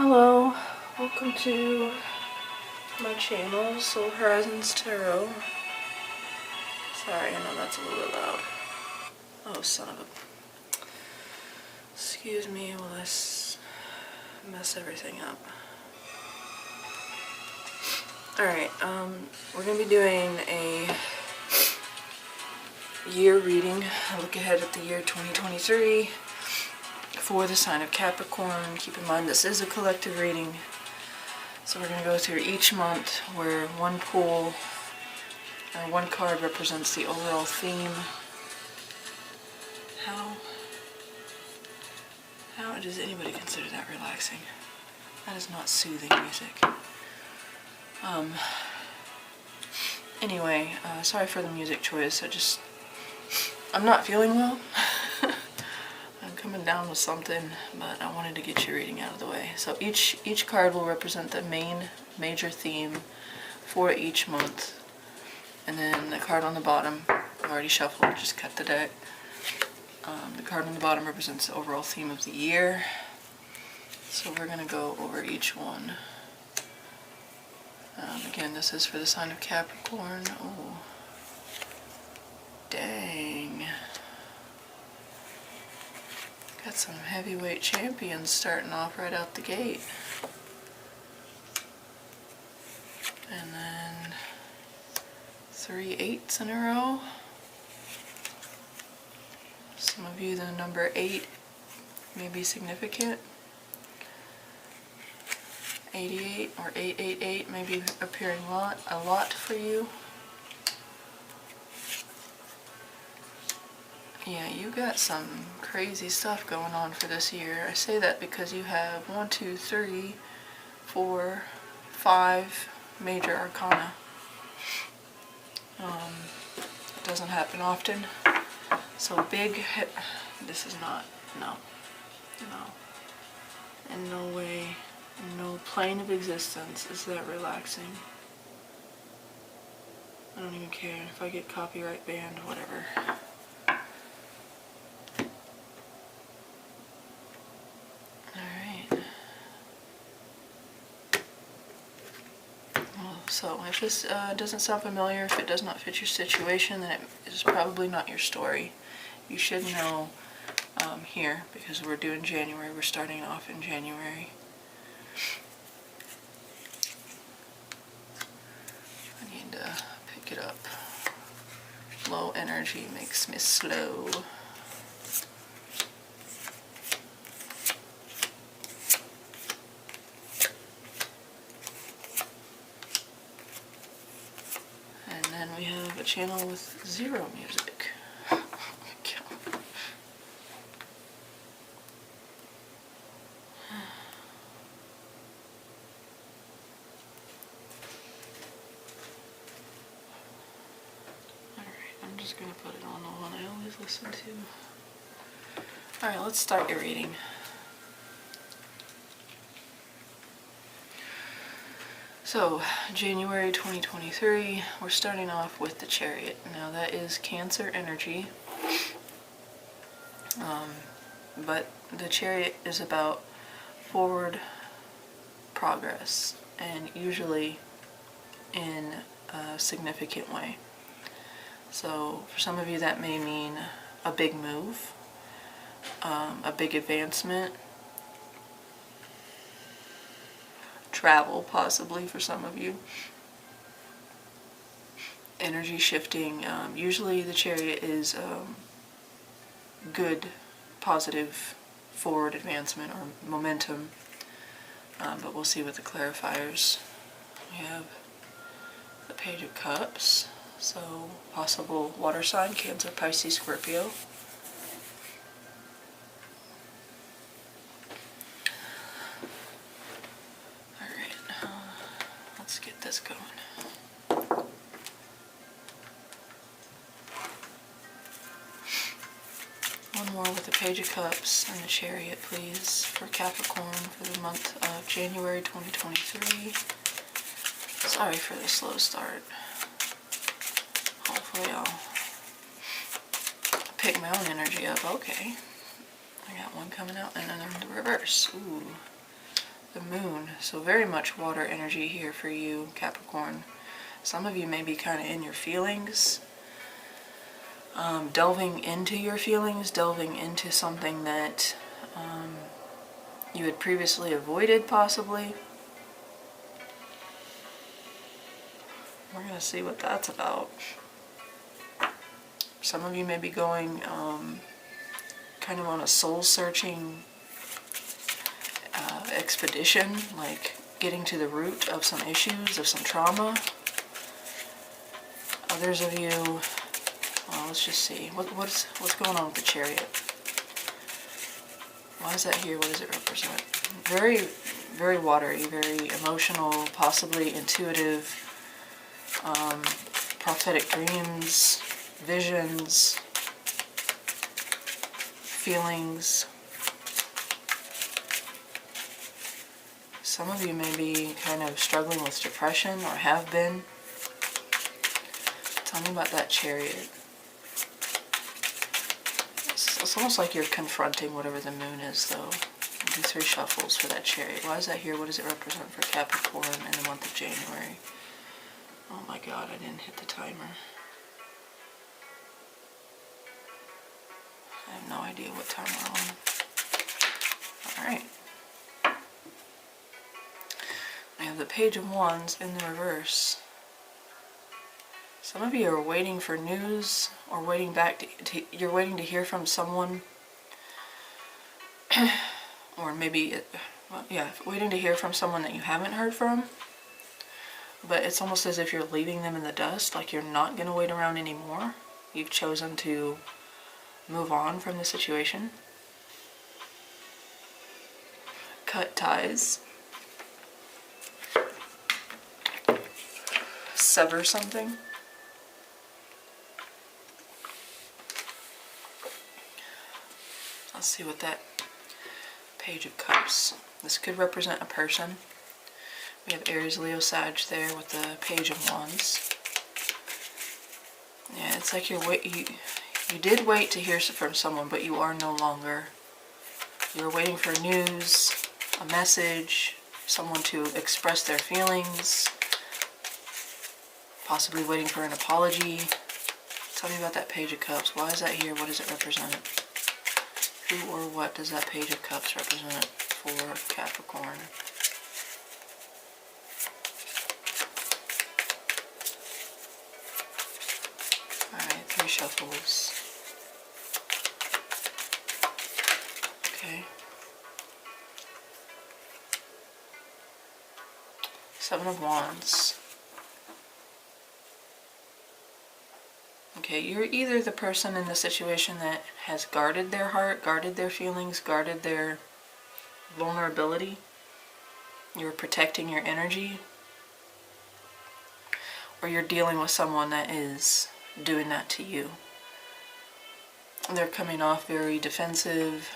Hello, welcome to my channel, Soul Horizons Tarot. Sorry, I know that's a little bit loud. Oh, son of a... Excuse me while I mess everything up. Alright, we're going to be doing a year reading, a look ahead at the year 2023 for the sign of Capricorn. Keep in mind this is a collective reading, so we're going to go through each month where one pool or one card represents the overall theme. How does anybody consider that relaxing? That is not soothing music. Anyway, sorry for the music choice. I'm not feeling well. I'm coming down with something, but I wanted to get your reading out of the way. So each card will represent the major theme for each month. And then the card on the bottom, I've already shuffled, just cut the deck. The card on the bottom represents the overall theme of the year. So we're going to go over each one. Again, this is for the sign of Capricorn. Oh, dang. Got some heavyweight champions starting off right out the gate. And then 3 8s in a row. Some of you, the number 8 may be significant. 88 or 888 may be appearing a lot for you. Yeah, you got some crazy stuff going on for this year. I say that because you have 1, 2, 3, 4, 5 major arcana. It doesn't happen often. So big hit. This is not, no. In no way, in no plane of existence is that relaxing. I don't even care if I get copyright banned, whatever. Alright. So if this doesn't sound familiar, if it does not fit your situation, then it is probably not your story. You should know here, because we're doing January, we're starting off in January. I need to pick it up. Low energy makes me slow. And then we have a channel with 0 music. I'm just going to put it on the one I always listen to. Alright, let's start your reading. So, January 2023, we're starting off with the Chariot. Now that is Cancer energy, but the Chariot is about forward progress, and usually in a significant way. So for some of you that may mean a big move, a big advancement, travel possibly for some of you, energy shifting. Usually the Chariot is good, positive, forward advancement or momentum, but we'll see with the clarifiers. We have the Page of Cups. So, possible water sign, Cancer, Pisces, Scorpio. Alright, let's get this going. One more with the Page of Cups and the Chariot, please, for Capricorn for the month of January 2023. Sorry for the slow start. Hopefully I'll pick my own energy up. Okay. I got one coming out and then the reverse. Ooh. the moon. So very much water energy here for you, Capricorn. Some of you may be kind of in your feelings, delving into your feelings, delving into something that you had previously avoided, possibly. We're going to see what that's about. Some of you may be going kind of on a soul-searching expedition, like getting to the root of some issues, of some trauma. Others of you, well, let's just see. What's going on with the Chariot? Why is that here? What does it represent? Very, very watery, very emotional, possibly intuitive, prophetic dreams, visions, feelings. Some of you may be kind of struggling with depression or have been. Tell me about that Chariot. It's almost like you're confronting whatever the moon is, though. Do 3 shuffles for that Chariot. Why is that here? What does it represent for Capricorn in the month of January? Oh my god, I didn't hit the timer. I have no idea what time we're on. Alright. I have the Page of Wands in the reverse. Some of you are waiting for news, or waiting you're waiting to hear from someone, or maybe, waiting to hear from someone that you haven't heard from, but it's almost as if you're leaving them in the dust, like you're not going to wait around anymore. You've chosen to move on from the situation. Cut ties. Sever something. Let's see what that Page of Cups. This could represent a person. We have Aries, Leo, Sag there with the Page of Wands. Yeah, it's like you did wait to hear from someone, but you are no longer. You're waiting for news, a message, someone to express their feelings, possibly waiting for an apology. Tell me about that Page of Cups. Why is that here? What does it represent? Who or what does that Page of Cups represent for Capricorn? Alright, 3 shuffles. Okay. 7 of Wands. Okay, you're either the person in the situation that has guarded their heart, guarded their feelings, guarded their vulnerability. You're protecting your energy. Or you're dealing with someone that is doing that to you. They're coming off very defensive,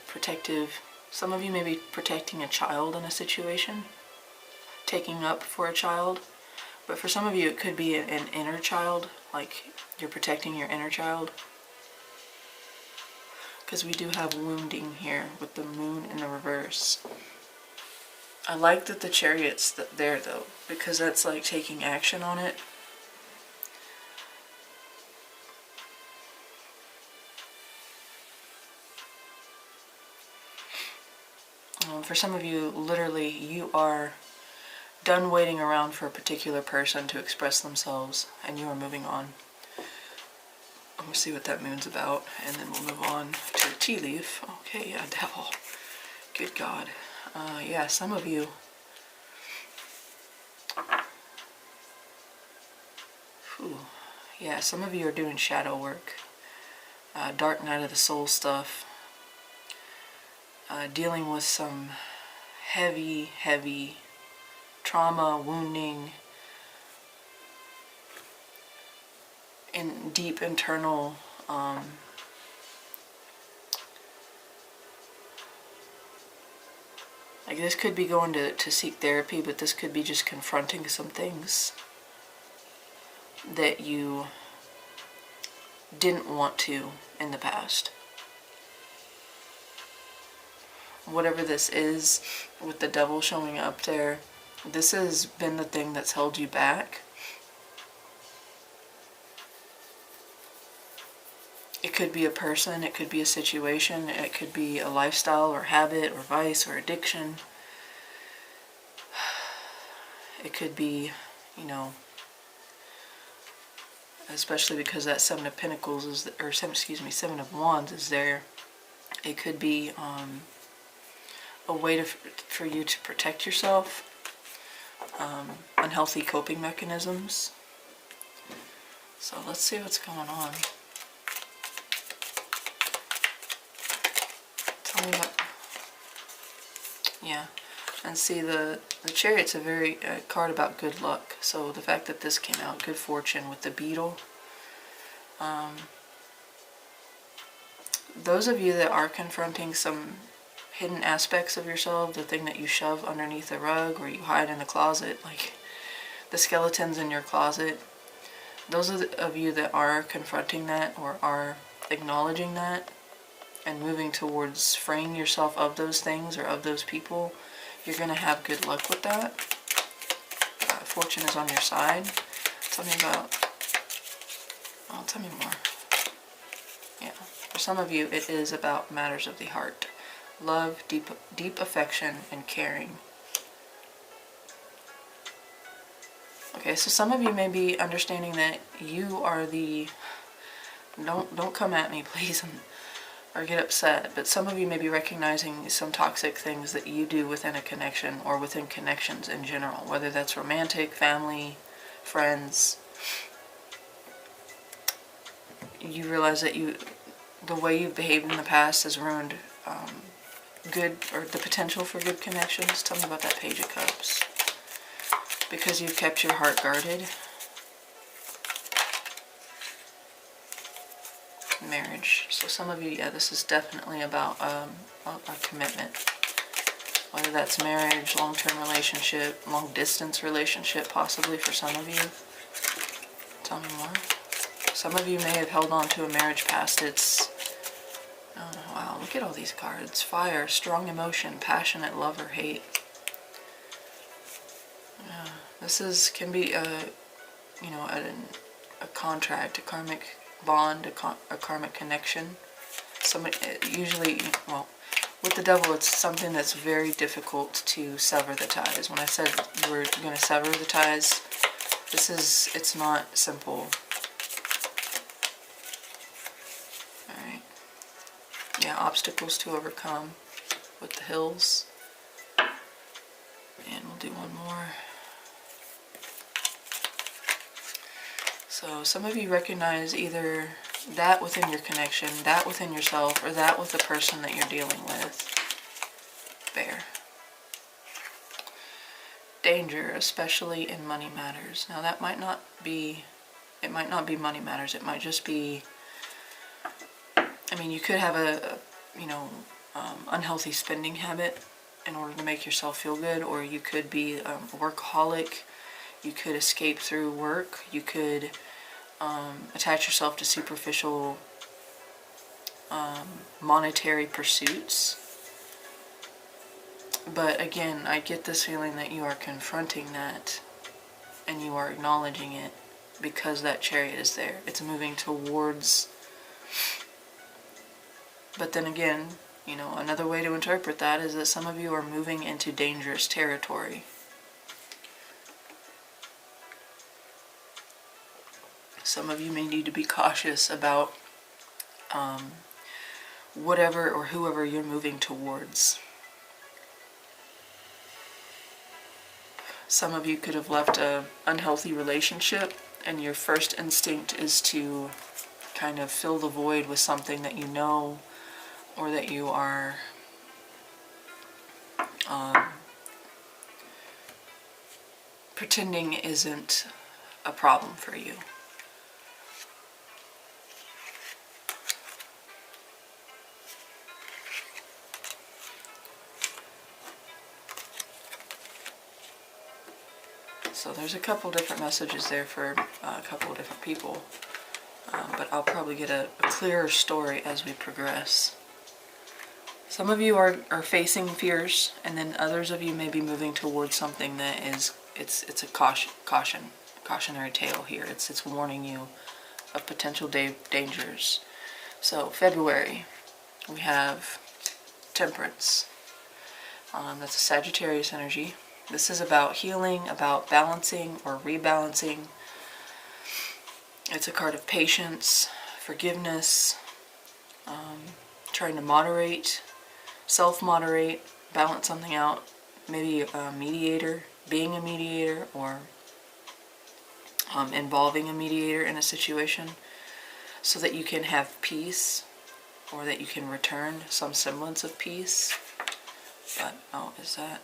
protective. Some of you may be protecting a child in a situation, taking up for a child. But for some of you, it could be an inner child, like you're protecting your inner child. Because we do have wounding here with the moon in the reverse. I like that the Chariot's there, though, because that's like taking action on it. For some of you, literally, you are done waiting around for a particular person to express themselves, and you are moving on. I'm going to see what that moon's about, and then we'll move on to the tea leaf. Okay, yeah, devil. Good God. Yeah, some of you... Whew. Yeah, some of you are doing shadow work. Dark night of the soul stuff. Dealing with some heavy trauma, wounding, and deep internal like this could be going to seek therapy, but this could be just confronting some things that you didn't want to in the past. whatever this is, with the devil showing up there, this has been the thing that's held you back. It could be a person, it could be a situation, it could be a lifestyle or habit or vice or addiction. It could be, you know, especially because that Seven of Pentacles is, Seven of Wands is there. It could be a way for you to protect yourself, unhealthy coping mechanisms. So let's see what's going on. Tell me about, yeah, and see the Chariot's a very card about good luck. So the fact that this came out, good fortune with the beetle. Those of you that are confronting some hidden aspects of yourself, the thing that you shove underneath the rug or you hide in the closet, like the skeletons in your closet, those of you that are confronting that or are acknowledging that and moving towards freeing yourself of those things or of those people, you're going to have good luck with that. Fortune is on your side. Tell me about, well, tell me more. Yeah, for some of you it is about matters of the heart. Love, deep affection, and caring. Okay, so some of you may be understanding that you are the, don't come at me please or get upset, but some of you may be recognizing some toxic things that you do within a connection or within connections in general, whether that's romantic, family, friends. You realize that the way you've behaved in the past has ruined good, or the potential for good connections. Tell me about that Page of Cups. Because you've kept your heart guarded. Marriage. So some of you, yeah, this is definitely about a commitment. Whether that's marriage, long-term relationship, long-distance relationship, possibly for some of you. Tell me more. Some of you may have held on to a marriage past its, oh wow, look at all these cards. Fire, strong emotion, passionate love or hate. This can be a contract, a karmic bond, a karmic connection. Usually, well, with the devil, it's something that's very difficult to sever the ties. When I said we're going to sever the ties, it's not simple. Alright. Yeah, obstacles to overcome with the hills. And we'll do one more. So some of you recognize either that within your connection, that within yourself, or that with the person that you're dealing with. Bear. Danger, especially in money matters. Now that might not be, it might not be money matters. It might just be, I mean, you could have a unhealthy spending habit in order to make yourself feel good, or you could be a workaholic. You could escape through work. You could attach yourself to superficial monetary pursuits. But again, I get this feeling that you are confronting that and you are acknowledging it because that Chariot is there. It's moving towards. But then again, another way to interpret that is that some of you are moving into dangerous territory. Some of you may need to be cautious about whatever or whoever you're moving towards. Some of you could have left an unhealthy relationship, and your first instinct is to kind of fill the void with something that you know, or that you are pretending isn't a problem for you. So there's a couple different messages there for a couple of different people, but I'll probably get a clearer story as we progress. Some of you are facing fears, and then others of you may be moving towards something that is, it's a cautionary tale here. It's warning you of potential dangers. So February, we have Temperance. That's a Sagittarius energy. This is about healing, about balancing or rebalancing. It's a card of patience, forgiveness, trying to moderate, self-moderate, balance something out. Maybe a mediator, being a mediator, or involving a mediator in a situation so that you can have peace, or that you can return some semblance of peace. But, oh, is that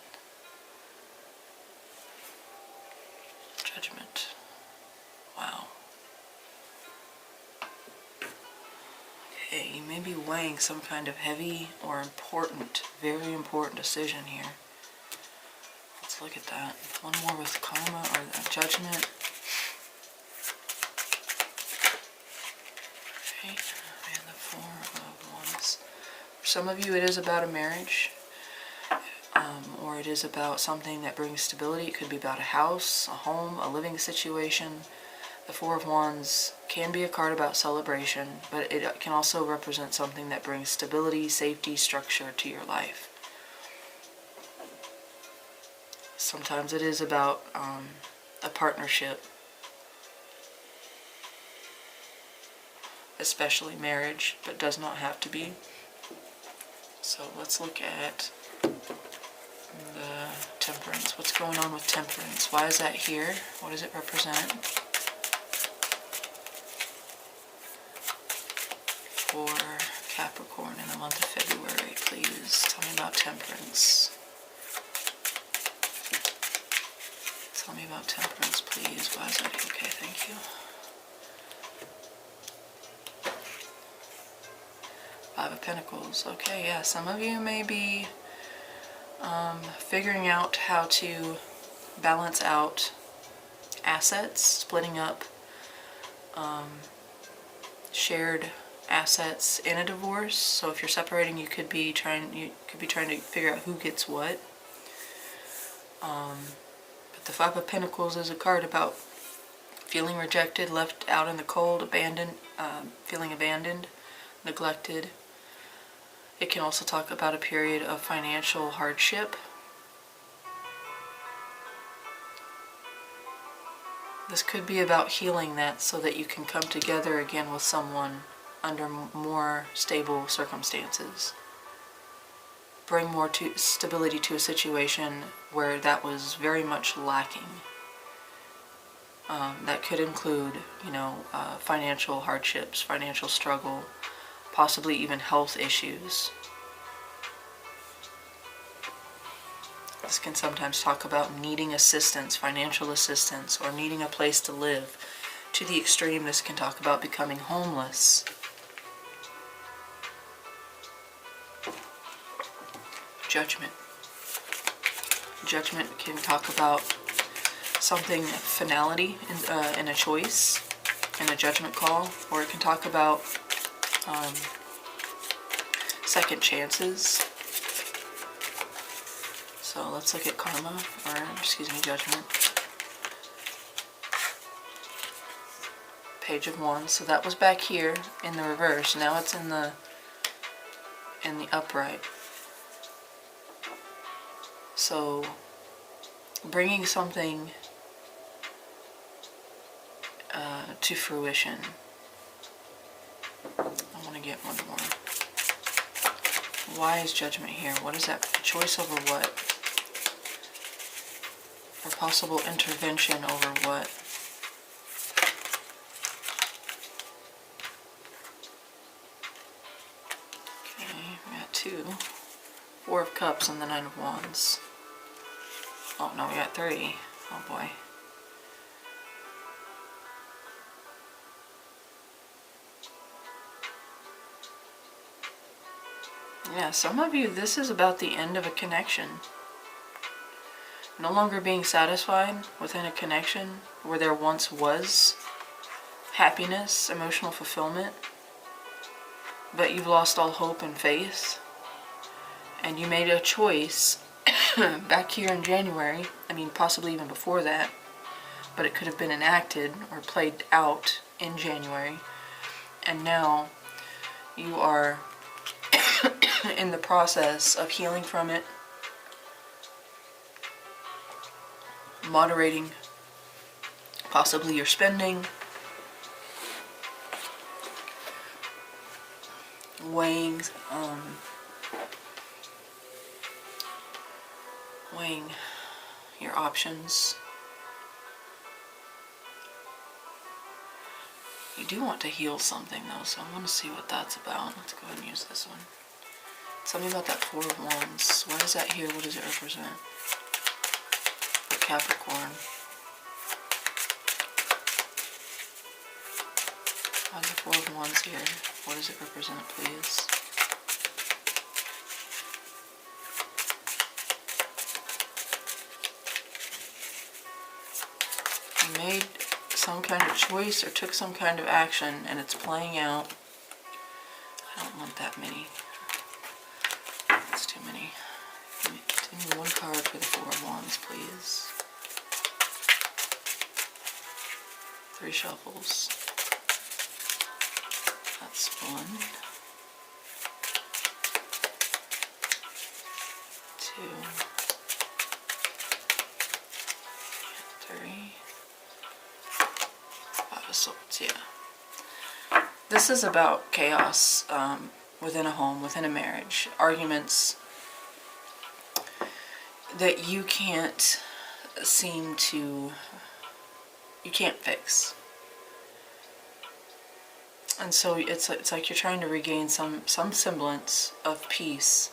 Judgment? Wow. Okay, you may be weighing some kind of heavy or important, very important decision here. Let's look at that. One more with Karma or Judgment. Okay, and the Four of Wands. For some of you, it is about a marriage. Or it is about something that brings stability. It could be about a house, a home, a living situation. The Four of Wands can be a card about celebration, but it can also represent something that brings stability, safety, structure to your life. Sometimes it is about a partnership, especially marriage, but does not have to be. So let's look at the Temperance. What's going on with Temperance? Why is that here? What does it represent? For Capricorn in the month of February, please tell me about Temperance. Tell me about Temperance, please. Why is that? Okay, thank you. Five of Pentacles. Okay, yeah, some of you may be figuring out how to balance out assets, splitting up shared assets in a divorce. So if you're separating, you could be trying to figure out who gets what. But the Five of Pentacles is a card about feeling rejected, left out in the cold, abandoned, feeling abandoned, neglected. It can also talk about a period of financial hardship. This could be about healing that so that you can come together again with someone under more stable circumstances. Bring more stability to a situation where that was very much lacking. That could include, financial hardships, financial struggle, possibly even health issues. This can sometimes talk about needing assistance, financial assistance, or needing a place to live. To the extreme, this can talk about becoming homeless. Judgment. Judgment can talk about something, finality in a choice, in a judgment call, or it can talk about second chances. So let's look at Karma, Judgment. Page of Wands. So that was back here in the reverse. Now it's in the upright. So bringing something to fruition. I want to get one more. Why is Judgment here? What is that? Choice over what? Or possible intervention over what? Okay, we got two. Four of Cups and the Nine of Wands. Oh no, we got three. Oh boy. Yeah, some of you, this is about the end of a connection. No longer being satisfied within a connection where there once was happiness, emotional fulfillment, but you've lost all hope and faith. And you made a choice back here in January, I mean possibly even before that, but it could have been enacted or played out in January, and now you are in the process of healing from it, moderating possibly your spending, weighing your options. You do want to heal something though, so I want to see what that's about. Let's go ahead and use this one. Tell me about that Four of Wands. Why is that here? What does it represent? For Capricorn. Why is the Four of Wands here? What does it represent, please? You made some kind of choice or took some kind of action and it's playing out. I don't want that many. That's too many. Give me one card for the Four of Wands, please. 3 shuffles. That's 1, 2, 3, 5 of Swords, yeah. This is about chaos within a home, within a marriage. Arguments that you can't seem to, you can't fix. And so it's like you're trying to regain some semblance of peace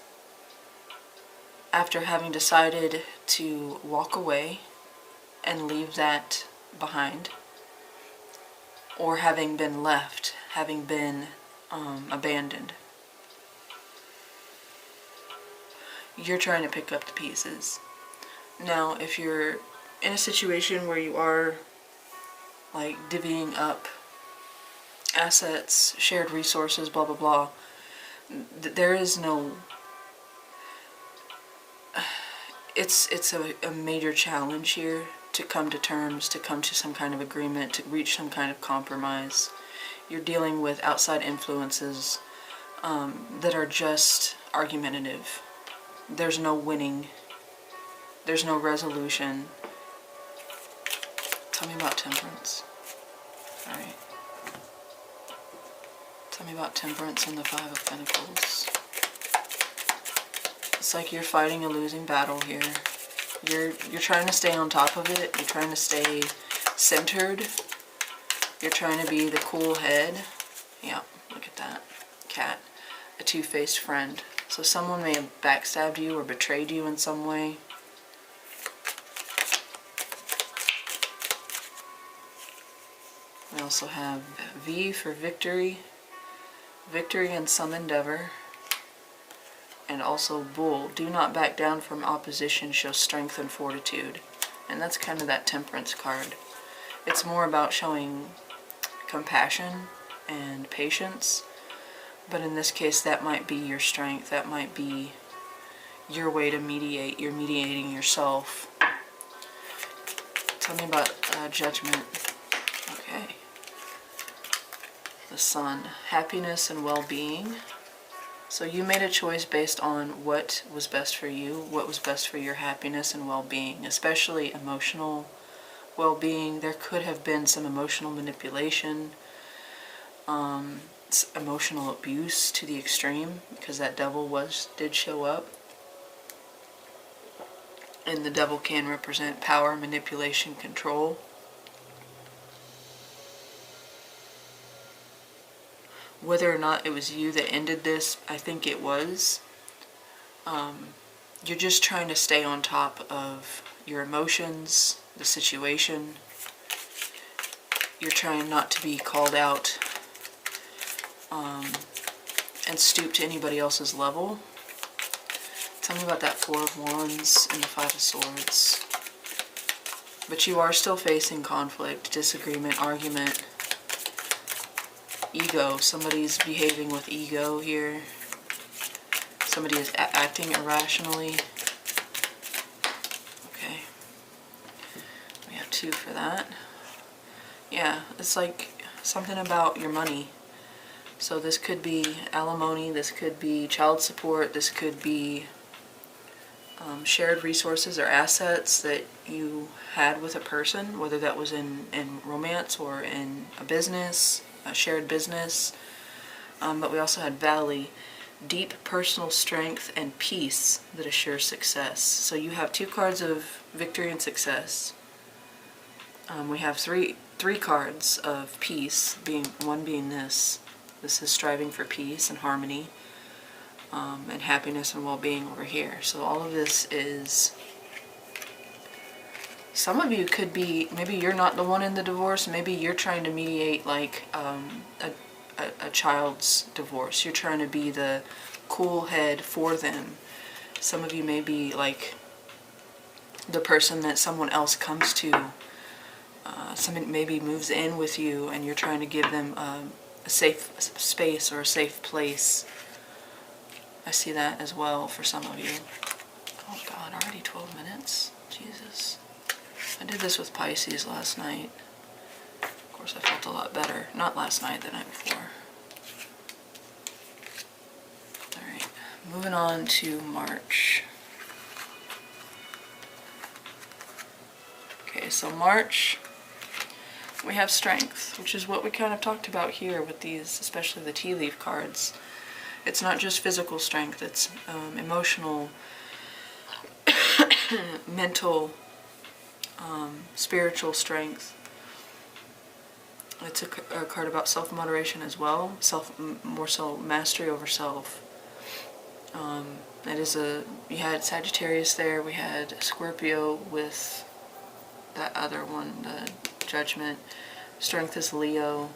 after having decided to walk away and leave that behind, or having been left, having been abandoned. You're trying to pick up the pieces. Now, if you're in a situation where you are like divvying up assets, shared resources, blah blah blah, there is no, it's a major challenge here to come to terms, to come to some kind of agreement, to reach some kind of compromise. You're dealing with outside influences that are just argumentative. There's no winning. There's no resolution. Tell me about Temperance. Alright. Tell me about Temperance and the Five of Pentacles. It's like you're fighting a losing battle here. You're trying to stay on top of it. You're trying to stay centered. You're trying to be the cool head. Yeah, look at that. Cat. A two-faced friend. So someone may have backstabbed you or betrayed you in some way. We also have V for victory. Victory in some endeavor. And also Bull. Do not back down from opposition. Show strength and fortitude. And that's kind of that Temperance card. It's more about showing compassion and patience. But in this case, that might be your strength. That might be your way to mediate. You're mediating yourself. Tell me about Judgment. Okay. The Sun. Happiness and well-being. So you made a choice based on what was best for you, what was best for your happiness and well-being, especially emotional well-being. There could have been some emotional manipulation, emotional abuse to the extreme, because that devil did show up. And the devil can represent power, manipulation, control. Whether or not it was you that ended this, I think it was. You're just trying to stay on top of your emotions, the situation. You're trying not to be called out and stoop to anybody else's level. Tell me about that Four of Wands and the Five of Swords. But you are still facing conflict, disagreement, argument, ego. Somebody's behaving with ego here. somebody is acting irrationally. Okay. We have 2 for that. Yeah, it's like something about your money. So this could be alimony, this could be child support, this could be shared resources or assets that you had with a person, whether that was in romance or in a business, a shared business. But we also had valley, deep personal strength and peace that assures success. So you have 2 cards of victory and success. We have three cards of peace, one being this. This is striving for peace and harmony, and happiness and well-being over here. So all of this is, some of you could be, maybe you're not the one in the divorce, maybe you're trying to mediate like a child's divorce. You're trying to be the cool head for them. Some of you may be like the person that someone else comes to. Someone maybe moves in with you and you're trying to give them a safe space or a safe place. I see that as well for some of you. Oh God, already 12 minutes? Jesus. I did this with Pisces last night. Of course I felt a lot better. Not last night, the night before. Alright, moving on to March. Okay, so March, we have strength, which is what we kind of talked about here with these, especially the tea leaf cards. It's not just physical strength, it's emotional, mental, spiritual strength. It's a card about self-moderation as well, more so mastery over self. You had Sagittarius there, we had Scorpio with that other one, the Judgment. Strength is Leo.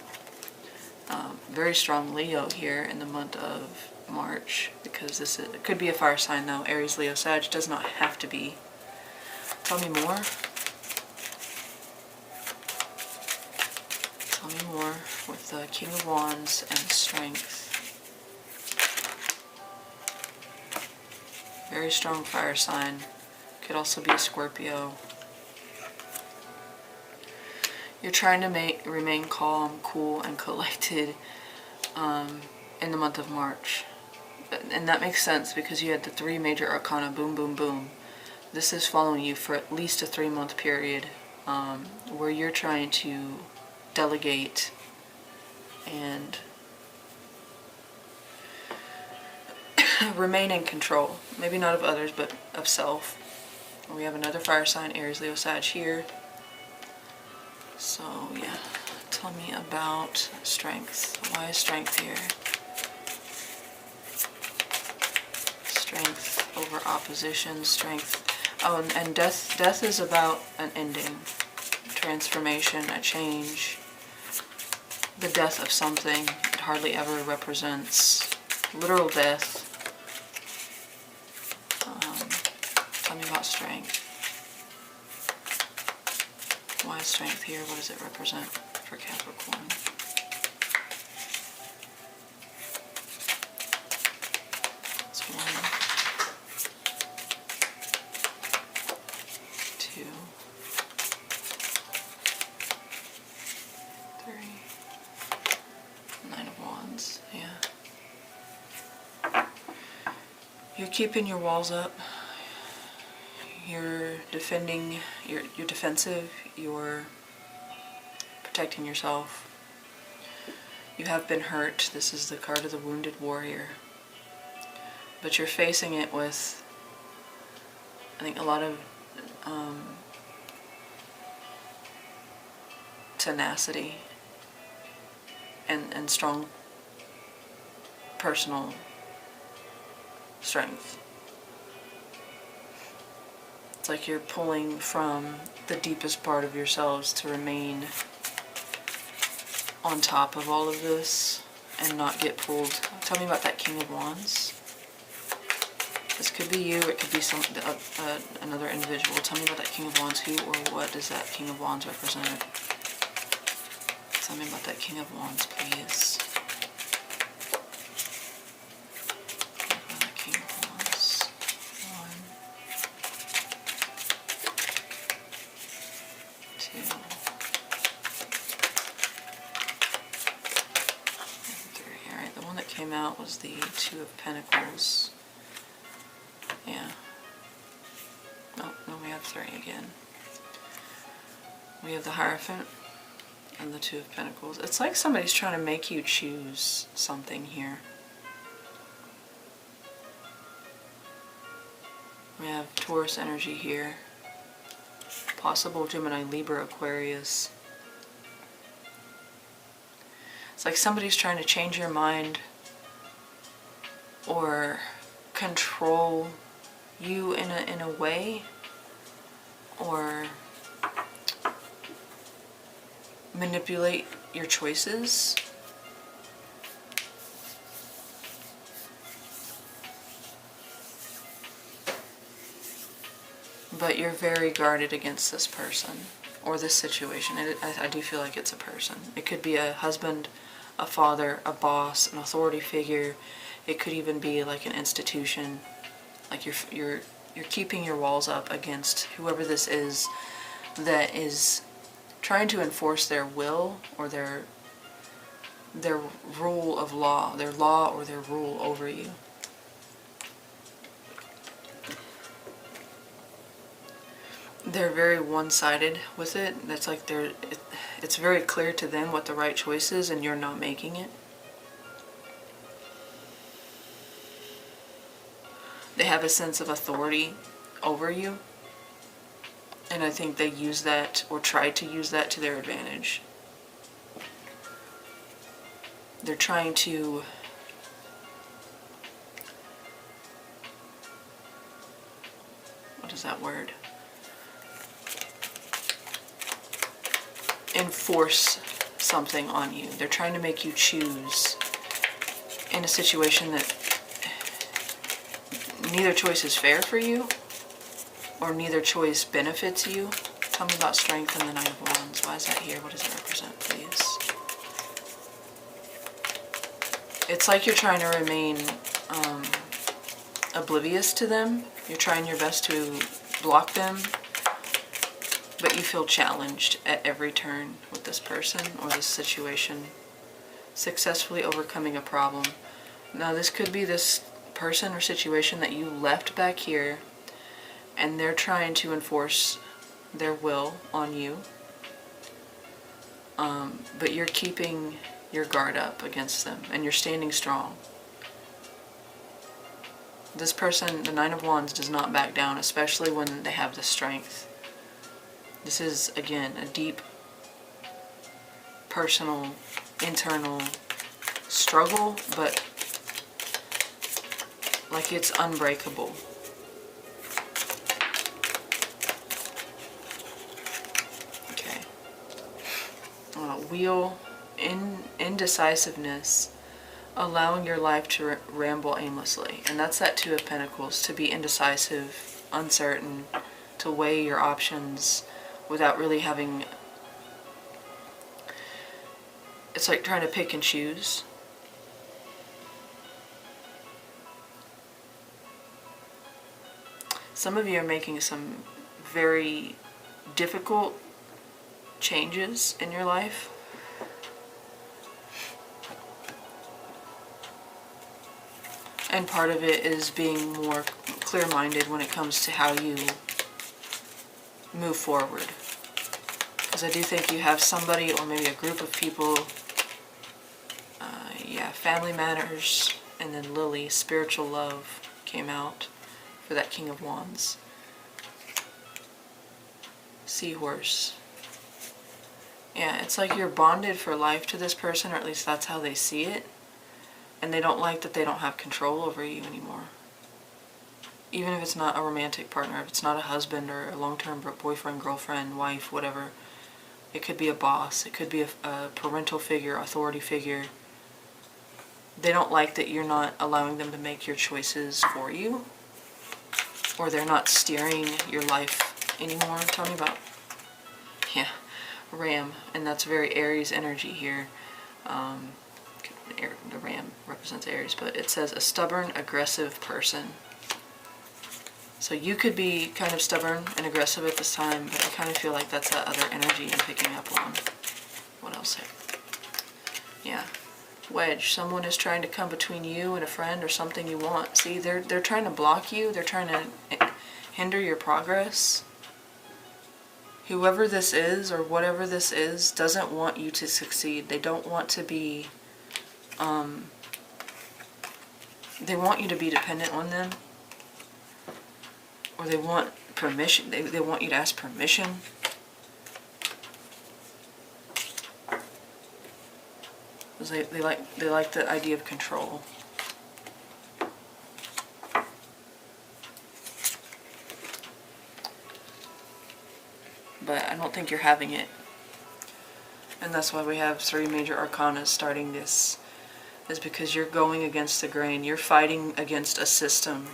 Very strong Leo here in the month of March, because it could be a fire sign though. Aries, Leo, Sag does not have to be. Tell me more. Tell me more with the King of Wands and strength. Very strong fire sign. Could also be a Scorpio. You're trying to remain calm, cool, and collected in the month of March. And that makes sense because you had the 3 major arcana, boom, boom, boom. This is following you for at least a 3-month period where you're trying to delegate and remain in control. Maybe not of others, but of self. We have another fire sign, Aries, Leo, Sag here. So yeah, tell me about strength. Why is strength here? Strength over opposition, strength. Oh, and death is about an ending, transformation, a change. The death of something. It hardly ever represents literal death. Tell me about strength. Why is strength here? What does it represent for Capricorn? That's 1, 2, 3, 9 of Wands, yeah. You're keeping your walls up. You're defending, you're defensive, you're protecting yourself. You have been hurt. This is the card of the Wounded Warrior. But you're facing it with, I think, a lot of tenacity and strong personal strength. It's like you're pulling from the deepest part of yourselves to remain on top of all of this and not get pulled. Tell me about that King of Wands. This could be you, it could be another individual. Tell me about that King of Wands. Who or what does that King of Wands represent? Tell me about that King of Wands, please. That King of 2, 3. Alright, the one that came out was the 2 of Pentacles. Yeah. Oh, no, we have 3 again. We have the Hierophant and the 2 of Pentacles. It's like somebody's trying to make you choose something here. We have Taurus energy here. Possible Gemini, Libra, Aquarius. It's like somebody's trying to change your mind or control you in a way, or manipulate your choices. But you're very guarded against this person or this situation. I do feel like it's a person. It could be a husband, a father, a boss, an authority figure. It could even be like an institution. Like you're keeping your walls up against whoever this is that is trying to enforce their will or their rule of law, their law or their rule over you. They're very one-sided with it. That's like it's very clear to them what the right choice is, and you're not making it. They have a sense of authority over you, and I think they use that or try to use that to their advantage. They're trying to what is that word? Enforce something on you. They're trying to make you choose in a situation that neither choice is fair for you or neither choice benefits you. Tell me about Strength and the Knight of Wands. Why is that here? What does it represent, please? It's like you're trying to remain oblivious to them. You're trying your best to block them, but you feel challenged at every turn with this person or this situation. Successfully overcoming a problem. Now this could be this person or situation that you left back here, and they're trying to enforce their will on you. But you're keeping your guard up against them, and you're standing strong. This person, the Nine of Wands, does not back down, especially when they have the strength. This is, again, a deep, personal, internal struggle, but like it's unbreakable. Okay. Wheel, indecisiveness, allowing your life to ramble aimlessly. And that's that Two of Pentacles, to be indecisive, uncertain, to weigh your options without really having... It's like trying to pick and choose. Some of you are making some very difficult changes in your life. And part of it is being more clear-minded when it comes to how you move forward. Because I do think you have somebody or maybe a group of people, family matters, and then Lily, spiritual love, came out for that King of Wands. Seahorse. Yeah, it's like you're bonded for life to this person, or at least that's how they see it. And they don't like that they don't have control over you anymore. Even if it's not a romantic partner, if it's not a husband or a long-term boyfriend, girlfriend, wife, whatever. It could be a boss, it could be a parental figure, authority figure. They don't like that you're not allowing them to make your choices for you. Or they're not steering your life anymore. Tell me about, Ram. And that's very Aries energy here. The Ram represents Aries, but it says a stubborn, aggressive person. So you could be kind of stubborn and aggressive at this time, but I kind of feel like that's that other energy I'm picking up on. What else here? Yeah. Wedge. Someone is trying to come between you and a friend or something you want. See, they're trying to block you. They're trying to hinder your progress. Whoever this is or whatever this is doesn't want you to succeed. They don't want to be, they want you to be dependent on them. Or they want permission. They want you to ask permission. They like the idea of control. But I don't think you're having it. And that's why we have 3 major arcana starting this. Is because you're going against the grain. You're fighting against a system.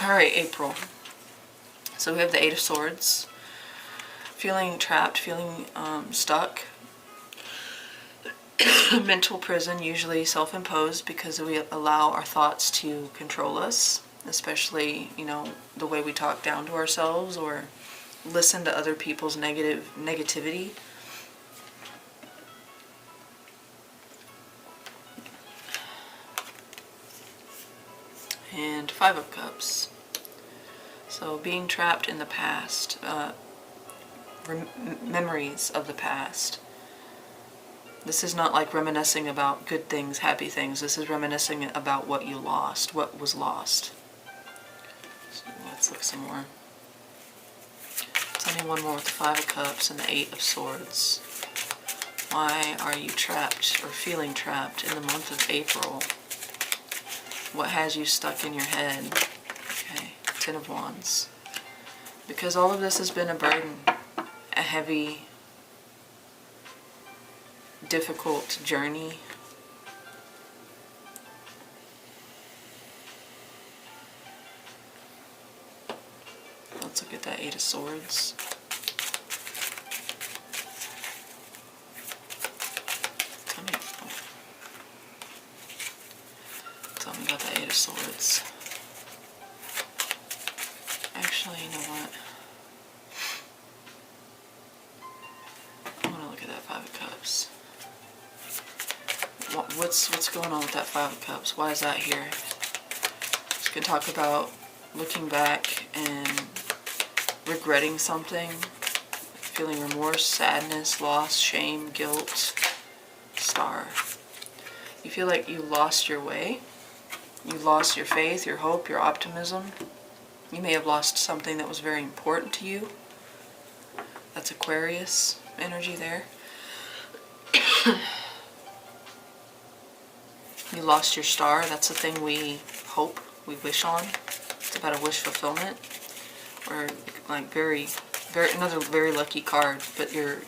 Alright, April. So we have the 8 of Swords. Feeling trapped, feeling stuck. Mental prison, usually self-imposed, because we allow our thoughts to control us. Especially, you know, the way we talk down to ourselves or listen to other people's negativity. And 5 of Cups. So being trapped in the past, memories of the past. This is not like reminiscing about good things, happy things. This is reminiscing about what you lost, what was lost. So let's look some more. Tell me one more with the 5 of Cups and the 8 of Swords. Why are you trapped or feeling trapped in the month of April? What has you stuck in your head? Okay, 10 of Wands. Because all of this has been a burden, a heavy, difficult journey. Let's look at that 8 of Swords. Tell me about the 8 of Swords. Actually, you know what? I want to look at that 5 of Cups. What's going on with that 5 of Cups? Why is that here? Just gonna talk about looking back and regretting something, feeling remorse, sadness, loss, shame, guilt. Star. You feel like you lost your way. You lost your faith, your hope, your optimism. You may have lost something that was very important to you. That's Aquarius energy there. You lost your star. That's the thing we hope, we wish on. It's about a wish fulfillment. Or like another very lucky card, but you're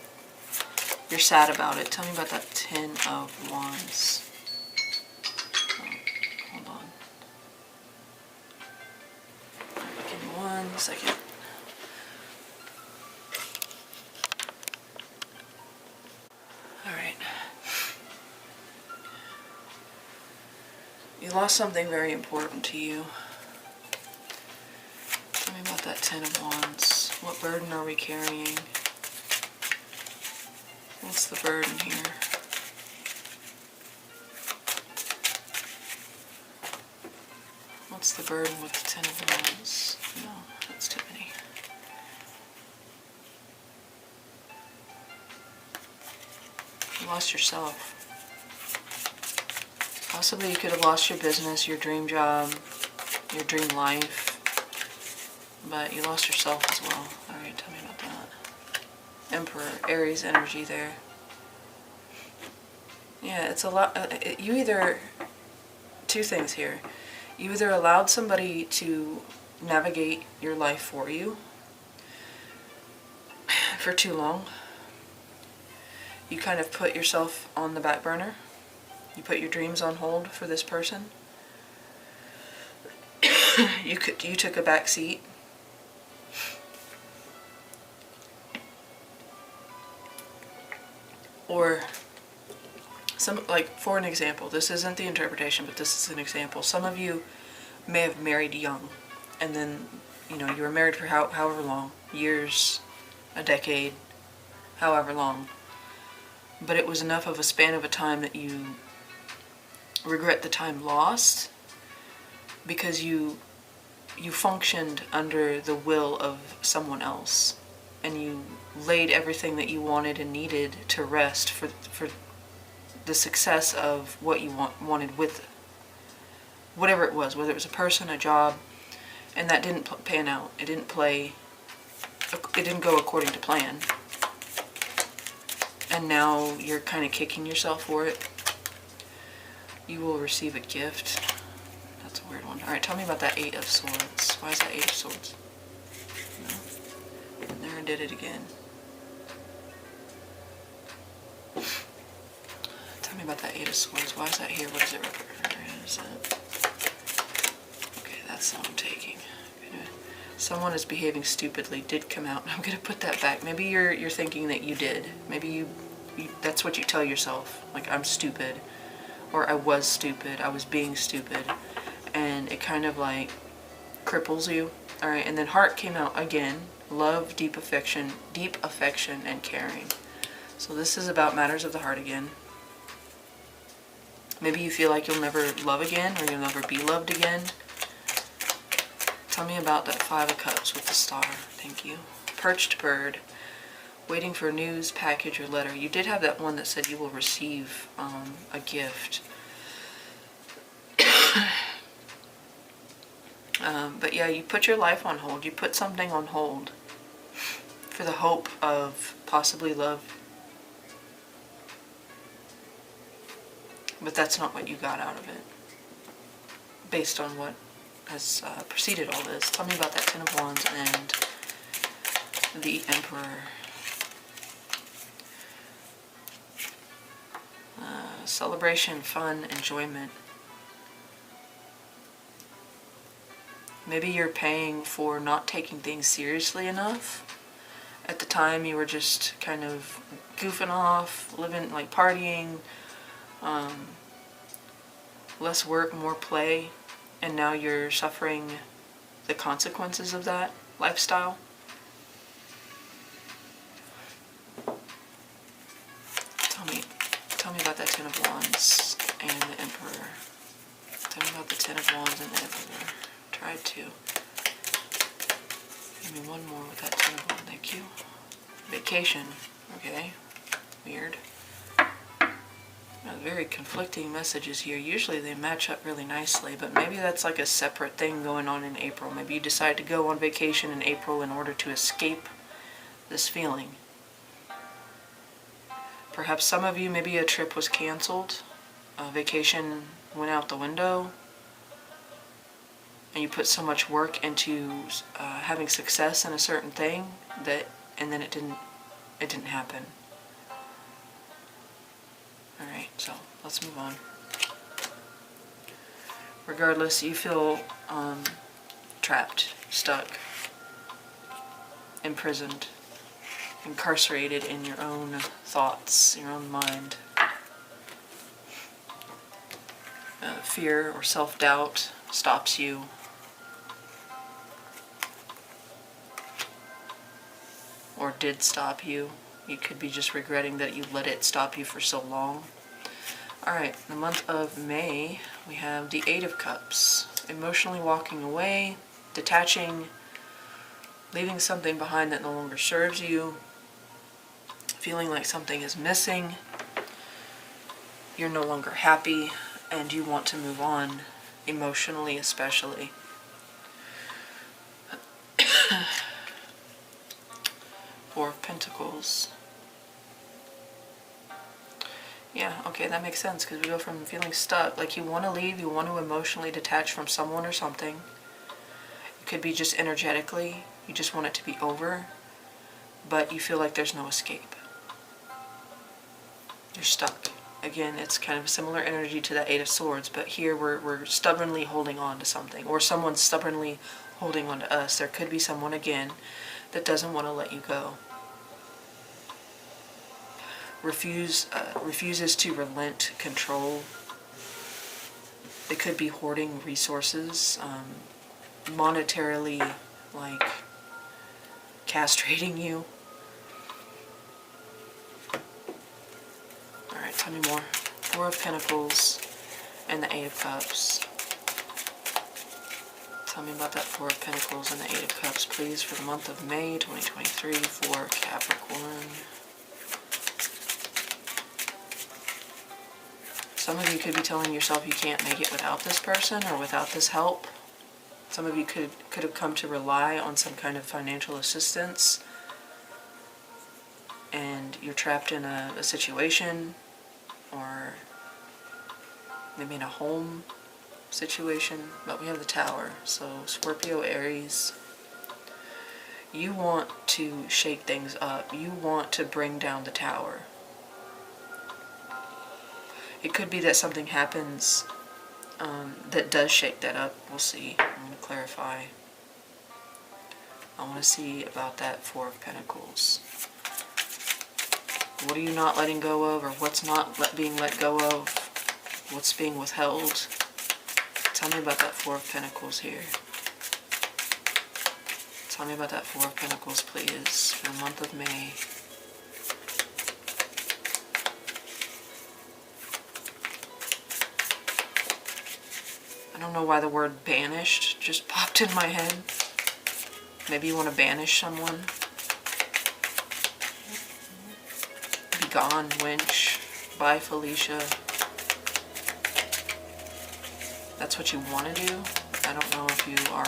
sad about it. Tell me about that 10 of Wands. Hold on. Give me 1 second. Alright. You lost something very important to you. Tell me about that 10 of Wands. What burden are we carrying? What's the burden here? What's the burden with the 10 of Wands? No, that's too many. You lost yourself. Possibly you could have lost your business, your dream job, your dream life. But you lost yourself as well. Alright, tell me about that. Emperor, Aries energy there. Yeah, it's a lot. You either, 2 things here. You either allowed somebody to navigate your life for you for too long. You kind of put yourself on the back burner. You put your dreams on hold for this person. You took a back seat. Or like, for an example, this isn't the interpretation, but this is an example. Some of you may have married young, and then, you know, you were married for however long, years, a decade, however long, but it was enough of a span of a time that you regret the time lost because you functioned under the will of someone else, and you laid everything that you wanted and needed to rest for the success of what you wanted with whatever it was, whether it was a person, a job, and that didn't pan out. It didn't go according to plan. And now you're kind of kicking yourself for it. You will receive a gift. That's a weird one. Alright, tell me about that 8 of Swords. Why is that 8 of Swords? No. And there I did it again. Tell me about that 8 of Swords. Why is that here? What does it represent? Okay, that's the one I'm taking. Someone is behaving stupidly. Did come out. I'm gonna put that back. Maybe you're thinking that you did. Maybe you that's what you tell yourself. Like, I'm stupid. Or I was stupid. I was being stupid. And it kind of like cripples you. Alright, and then Heart came out again. Love, deep affection, and caring. So this is about matters of the heart again. Maybe you feel like you'll never love again, or you'll never be loved again. Tell me about that 5 of Cups with the star. Thank you. Perched bird. Waiting for news, package, or letter. You did have that one that said you will receive a gift. But yeah, you put your life on hold. You put something on hold for the hope of possibly love. But that's not what you got out of it, based on what has preceded all this. Tell me about that 10 of Wands and the Emperor. Celebration, fun, enjoyment. Maybe you're paying for not taking things seriously enough. At the time you were just kind of goofing off, living, like partying, less work, more play, and now you're suffering the consequences of that lifestyle. Tell me about that 10 of Wands and the Emperor. Tell me about the 10 of Wands and the Emperor. Tried to. Give me one more with that 10 of Wands. Thank you. Vacation. Okay. Weird. Very conflicting messages here. Usually they match up really nicely, but maybe that's like a separate thing going on in April. Maybe you decide to go on vacation in April in order to escape this feeling. Perhaps some of you, maybe a trip was canceled, a vacation went out the window, and you put so much work into having success in a certain thing and then it didn't happen. Alright, so let's move on. Regardless, you feel trapped, stuck, imprisoned, incarcerated in your own thoughts, your own mind. Fear or self-doubt stops you. Or did stop you. You could be just regretting that you let it stop you for so long. Alright, the month of May, we have the 8 of Cups. Emotionally walking away, detaching, leaving something behind that no longer serves you, feeling like something is missing, you're no longer happy, and you want to move on, emotionally especially. Four of Pentacles. Yeah, okay, that makes sense, because we go from feeling stuck, like you want to leave, you want to emotionally detach from someone or something. It could be just energetically, you just want it to be over, but you feel like there's no escape. You're stuck. Again, it's kind of a similar energy to that 8 of Swords, but here we're stubbornly holding on to something, or someone's stubbornly holding on to us. There could be someone, again, that doesn't want to let you go. refuses to relent control. It could be hoarding resources, monetarily, like castrating you. Alright, tell me more. Four of Pentacles and the Eight of Cups. Tell me about that Four of Pentacles and the Eight of Cups, please, for the month of May 2023 for Capricorn. Some of you could be telling yourself you can't make it without this person or without this help. Some of you could have come to rely on some kind of financial assistance, and you're trapped in a situation, or maybe in a home situation. But we have the Tower. So Scorpio, Aries, you want to shake things up. You want to bring down the Tower. It could be that something happens that does shake that up. We'll see. I'm going to clarify. I want to see about that Four of Pentacles. What are you not letting go of, or what's not being let go of? What's being withheld? Tell me about that Four of Pentacles here. Tell me about that Four of Pentacles, please, for the month of May. I don't know why the word banished just popped in my head. Maybe you want to banish someone. Be gone, winch. Bye, Felicia. That's what you want to do. I don't know if you are.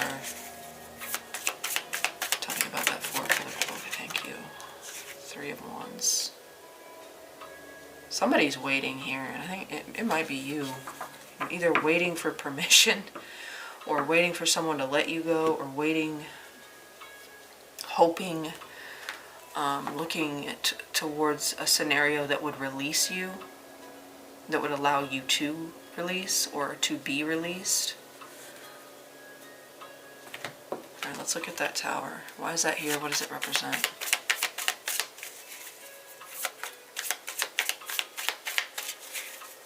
Tell me about that Four of Pentacles. Thank you. Three of Wands. Somebody's waiting here, and I think it might be you. Either waiting for permission, or waiting for someone to let you go, or waiting, hoping, looking towards a scenario that would release you, that would allow you to release or to be released. Alright, let's look at that Tower. Why is that here? What does it represent?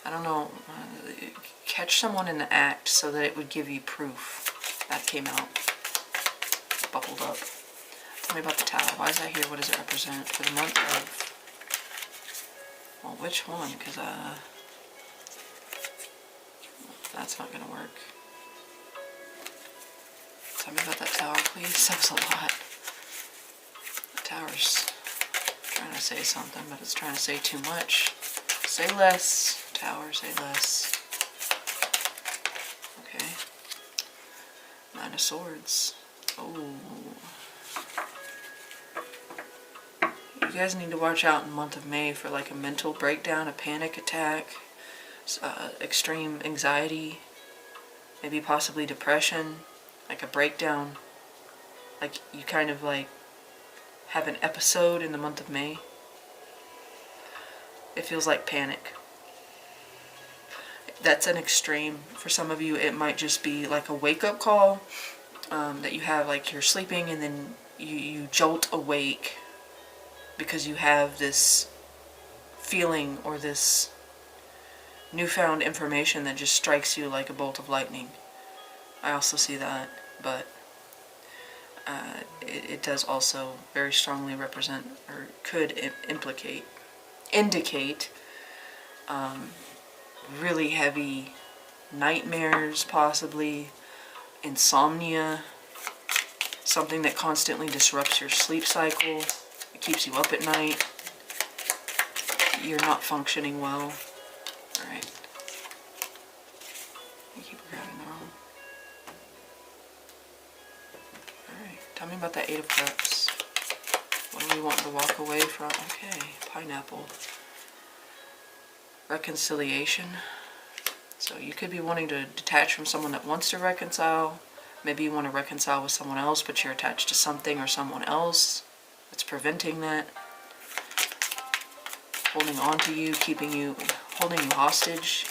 I don't know. Catch someone in the act so that it would give you proof. That came out. Bubbled up. Tell me about the Tower. Why is that here? What does it represent for the month of... Well, which one? Because, that's not going to work. Tell me about that Tower, please. That was a lot. The Tower's trying to say something, but it's trying to say too much. Say less. Tower, say less. Okay. Nine of Swords. Oh. You guys need to watch out in the month of May for like a mental breakdown, a panic attack, extreme anxiety, maybe possibly depression, like a breakdown. Like you kind of like have an episode in the month of May. It feels like panic. That's an extreme. For some of you, it might just be like a wake-up call that you have, like you're sleeping and then you jolt awake because you have this feeling or this newfound information that just strikes you like a bolt of lightning. I also see that, but it does also very strongly represent, or could indicate really heavy nightmares, possibly insomnia, something that constantly disrupts your sleep cycle. It keeps you up at night. You're not functioning well. Alright. I keep grabbing the wrong. Alright. Tell me about that Eight of Cups. What do we want to walk away from? Okay. Pineapple. Reconciliation. So you could be wanting to detach from someone that wants to reconcile. Maybe you want to reconcile with someone else, but you're attached to something or someone else that's preventing that. Holding on to you, holding you hostage.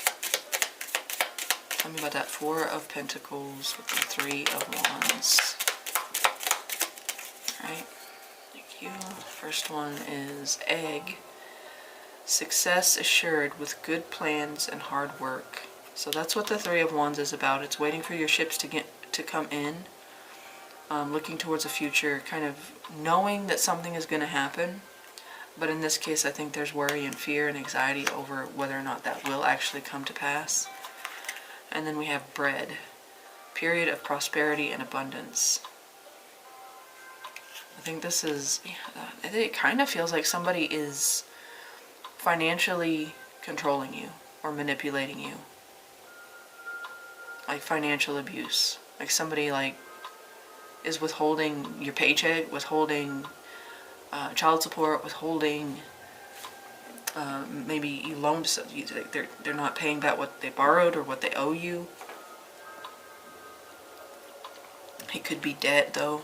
Tell me about that Four of Pentacles with the Three of Wands. Alright, thank you. First one is egg. Success assured with good plans and hard work. So that's what the Three of Wands is about. It's waiting for your ships to come in, looking towards the future, kind of knowing that something is going to happen. But in this case, I think there's worry and fear and anxiety over whether or not that will actually come to pass. And then we have bread, period of prosperity and abundance. I think this is, it kind of feels like somebody is financially controlling you or manipulating you. Like financial abuse. Like somebody like is withholding your paycheck, withholding child support, withholding maybe you loaned, they're not paying back what they borrowed or what they owe you. It could be debt though.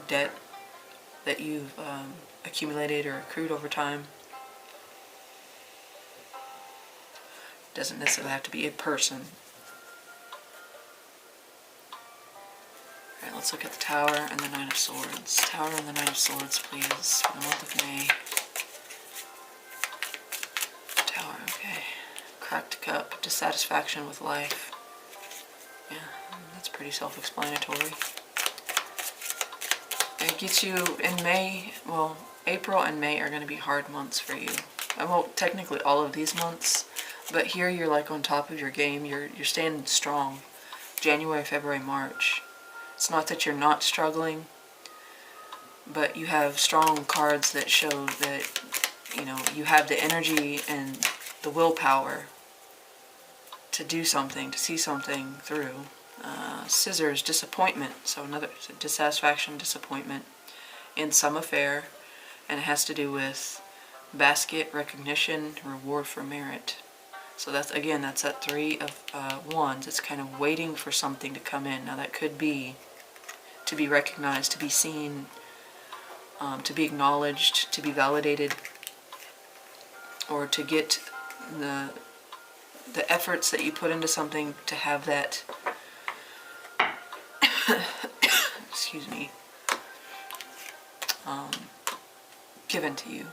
Debt that you've accumulated or accrued over time. Doesn't necessarily have to be a person. Alright, let's look at the Tower and the Nine of Swords. Tower and the Nine of Swords, please, for the month of May. Tower, okay. Cracked cup, dissatisfaction with life. Yeah, that's pretty self-explanatory. It gets you in May, well, April and May are going to be hard months for you. Well, technically all of these months, but here you're like on top of your game. You're standing strong. January, February, March. It's not that you're not struggling, but you have strong cards that show that, you know, you have the energy and the willpower to do something, to see something through. Scissors, disappointment. So another dissatisfaction, disappointment in some affair, and it has to do with basket, recognition, reward for merit. So that's, again, that's that Three of Wands. It's kind of waiting for something to come in. Now that could be to be recognized, to be seen, to be acknowledged, to be validated, or to get the efforts that you put into something to have that excuse me, given to you.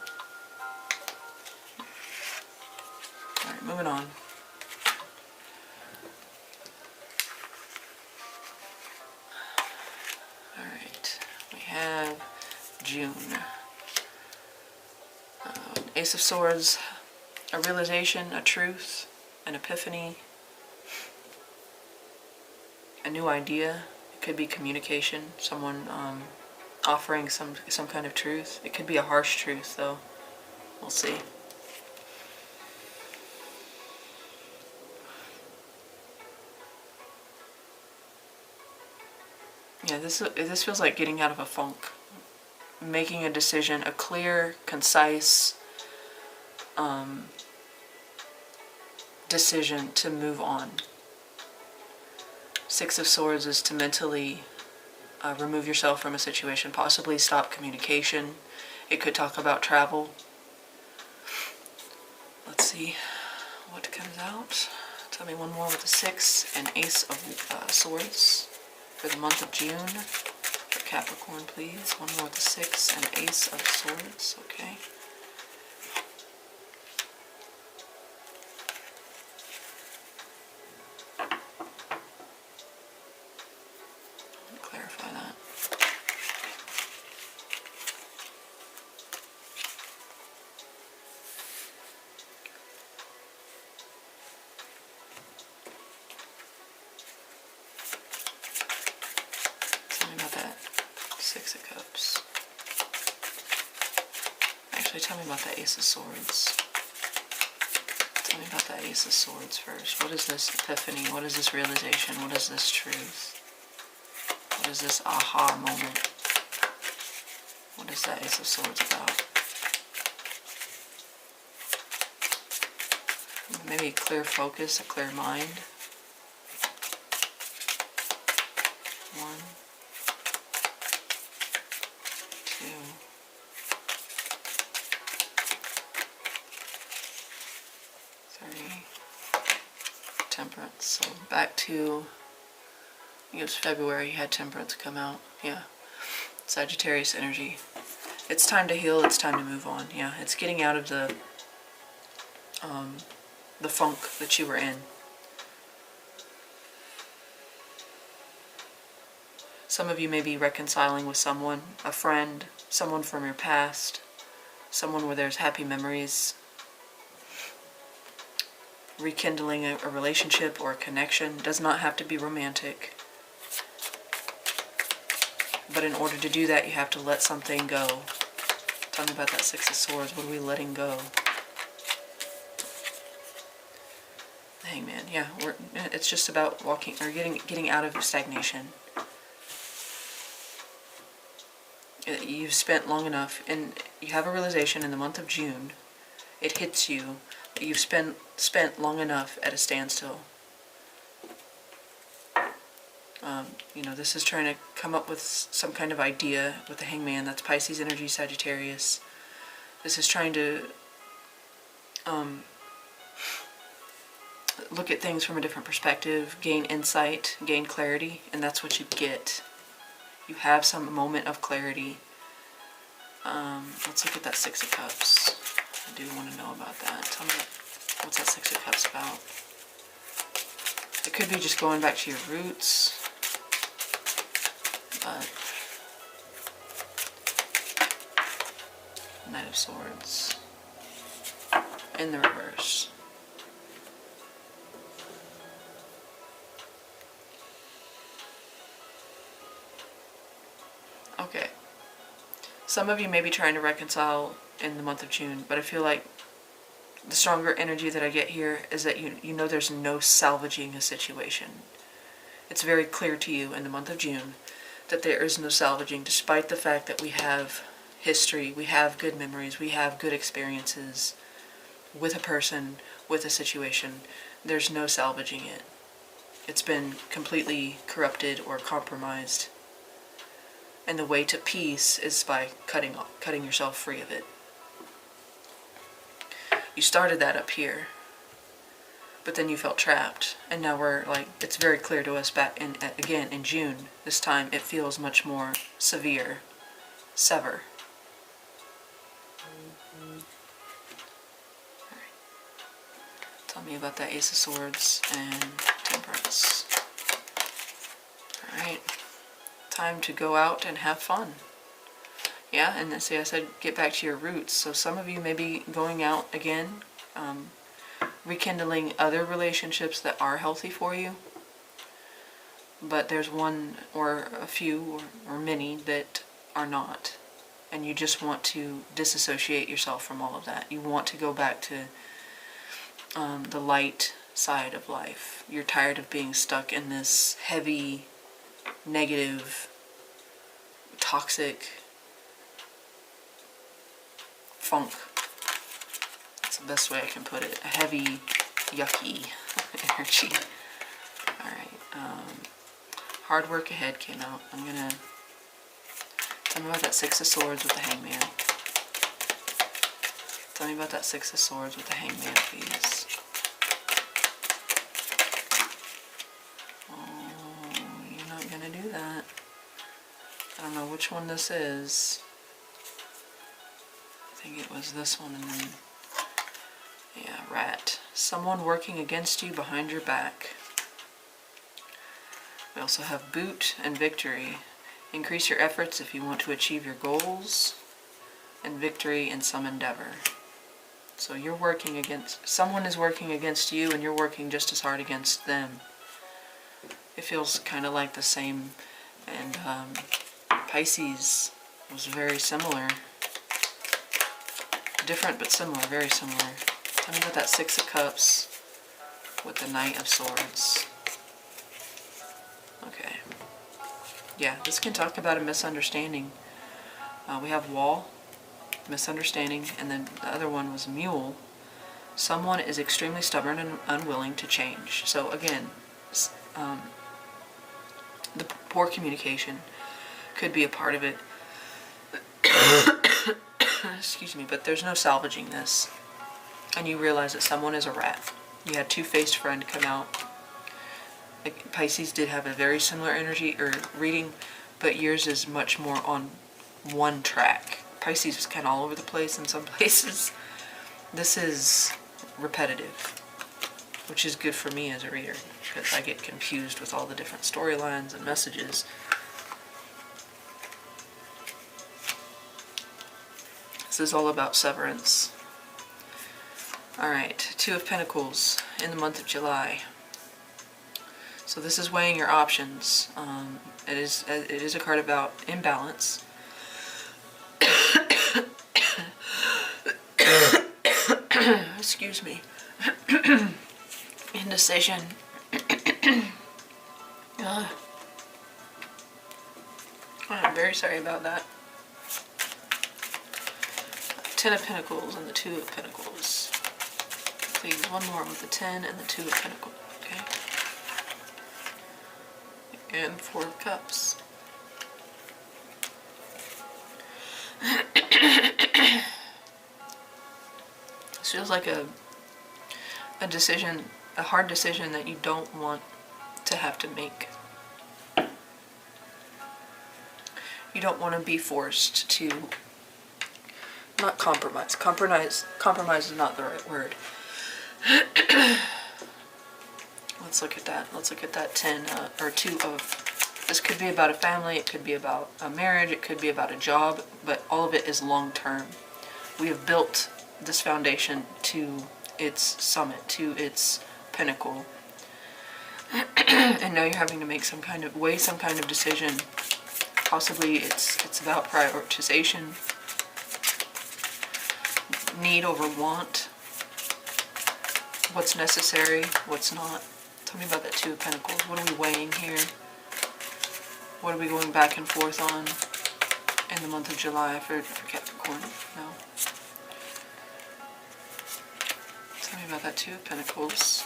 Alright, moving on. Alright, we have June. Ace of Swords, a realization, a truth, an epiphany, a new idea. It could be communication, someone offering some kind of truth. It could be a harsh truth though. We'll see. Yeah, this feels like getting out of a funk. Making a decision, a clear, concise decision to move on. Six of Swords is to mentally remove yourself from a situation, possibly stop communication. It could talk about travel. Let's see what comes out. Tell me one more with the Six and Ace of Swords for the month of June. For Capricorn, please. One more with the Six and Ace of Swords. Okay. Clarify that. Tell me about that Six of Cups. Actually, tell me about the Ace of Swords. Tell me about that Ace of Swords first. What is this epiphany? What is this realization? What is this truth? What is this aha moment? What is that Ace of Swords about? Maybe a clear focus, a clear mind. 1, 2, 3. Temperance. So back to, I think it was February, you had Temperance come out. Yeah. Sagittarius energy. It's time to heal, it's time to move on. Yeah, it's getting out of the funk that you were in. Some of you may be reconciling with someone, a friend, someone from your past, someone where there's happy memories, rekindling a relationship or a connection. Does not have to be romantic. But in order to do that, you have to let something go. Tell me about that Six of Swords. What are we letting go? The Hangman. Yeah, it's just about walking or getting out of stagnation. You've spent long enough, and you have a realization in the month of June. It hits you that you've spent long enough at a standstill. You know, this is trying to come up with some kind of idea with the Hangman. That's Pisces energy, Sagittarius. This is trying to look at things from a different perspective, gain insight, gain clarity, and that's what you get. You have some moment of clarity. Let's look at that Six of Cups. I do want to know about that. Tell me, what's that Six of Cups about? It could be just going back to your roots. But Knight of Swords in the reverse. Okay. Some of you may be trying to reconcile in the month of June, but I feel like the stronger energy that I get here is that you know there's no salvaging a situation. It's very clear to you in the month of June that there is no salvaging, despite the fact that we have history, we have good memories, we have good experiences with a person, with a situation. There's no salvaging it. It's been completely corrupted or compromised. And the way to peace is by cutting yourself free of it. You started that up here, but then you felt trapped, and now we're like, it's very clear to us back again in June. This time it feels much more severe. Sever. All right. Tell me about that Ace of Swords and Temperance. All right. Time to go out and have fun. Yeah, and see, I said get back to your roots. So some of you may be going out again, rekindling other relationships that are healthy for you. But there's one or a few or many that are not. And you just want to disassociate yourself from all of that. You want to go back to the light side of life. You're tired of being stuck in this heavy, negative, toxic funk. That's the best way I can put it. A heavy, yucky energy. Alright. Hard work ahead came out. I'm gonna tell me about that Six of Swords with the Hangman. Tell me about that Six of Swords with the Hangman, please. Oh, you're not gonna do that. I don't know which one this is. I think it was this one, and then, yeah, Rat. Someone working against you behind your back. We also have Boot and Victory. Increase your efforts if you want to achieve your goals, and victory in some endeavor. So you're working against, someone is working against you, and you're working just as hard against them. It feels kind of like the same, and Pisces was very similar. Different but similar, very similar. Tell me about that Six of Cups with the Knight of Swords. Okay. Yeah, this can talk about a misunderstanding. We have Wall, misunderstanding, and then the other one was Mule. Someone is extremely stubborn and unwilling to change. So again, the poor communication could be a part of it. Excuse me, but there's no salvaging this. And you realize that someone is a rat. You had Two-Faced Friend come out. Like, Pisces did have a very similar energy or reading, but yours is much more on one track. Pisces is kind of all over the place in some places. This is repetitive, which is good for me as a reader, because I get confused with all the different storylines and messages. This is all about severance. Alright, Two of Pentacles in the month of July. So this is weighing your options. It is a card about imbalance. Excuse me. Indecision. I'm very sorry about that. Ten of Pentacles and the Two of Pentacles. Please, one more with the 10 and the 2 of Pentacles, okay? And 4 of Cups. This feels like a decision, a hard decision that you don't want to have to make. You don't want to be forced to not compromise. Compromise is not the right word. Let's look at that. Let's look at that 10 or 2 of. This could be about a family, it could be about a marriage, it could be about a job, but all of it is long term. We have built this foundation to its summit, to its pinnacle. And now you're having to make some kind of decision. Possibly it's about prioritization. Need over want. What's necessary, what's not. Tell me about that Two of Pentacles. What are we weighing here? What are we going back and forth on in the month of July for Capricorn? No. Tell me about that Two of Pentacles.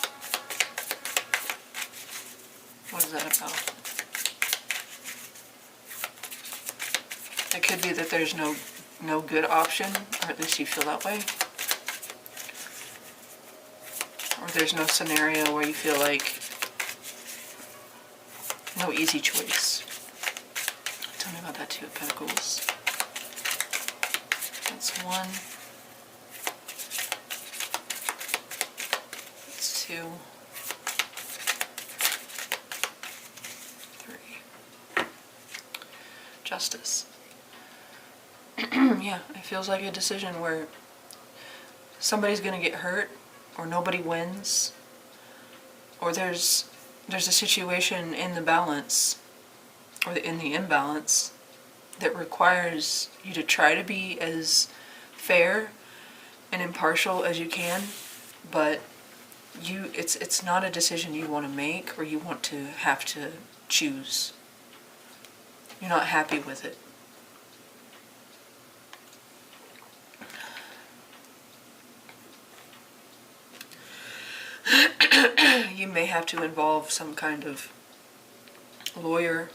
What is that about? It could be that there's no good option, or at least you feel that way. Or there's no scenario where you feel like no easy choice. Tell me about that Two of Pentacles. That's 1. That's 2. 3. Justice. Yeah, it feels like a decision where somebody's gonna get hurt, or nobody wins, or there's a situation in the balance, or in the imbalance, that requires you to try to be as fair and impartial as you can, but it's not a decision you want to make, or you want to have to choose. You're not happy with it. You may have to involve some kind of lawyer.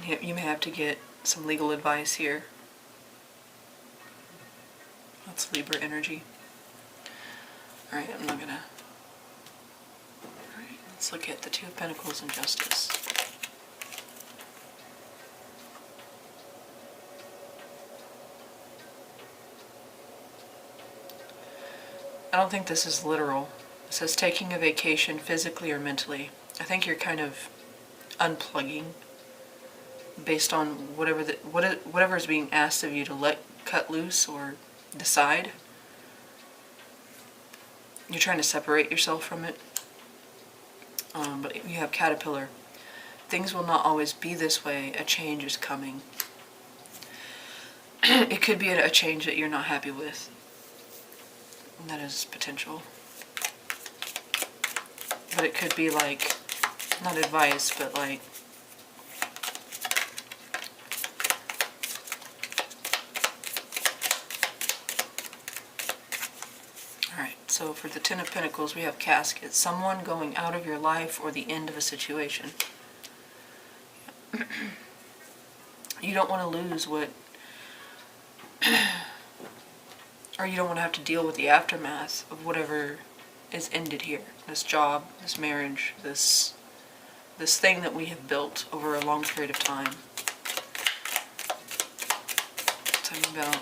You may have to get some legal advice here. That's Libra energy. Alright, I'm not gonna... Alright, let's look at the Two of Pentacles and Justice. I don't think this is literal. It says taking a vacation physically or mentally. I think you're kind of unplugging based on whatever is being asked of you to cut loose or decide. You're trying to separate yourself from it. But you have Caterpillar. Things will not always be this way. A change is coming. It could be a change that you're not happy with. And that is potential. But it could be like, not advice, but like, alright, so for the Ten of Pentacles we have Casket. Someone going out of your life or the end of a situation. You don't want to lose what, or you don't want to have to deal with the aftermath of whatever is ended here. This job, this marriage, this thing that we have built over a long period of time. Tell me about...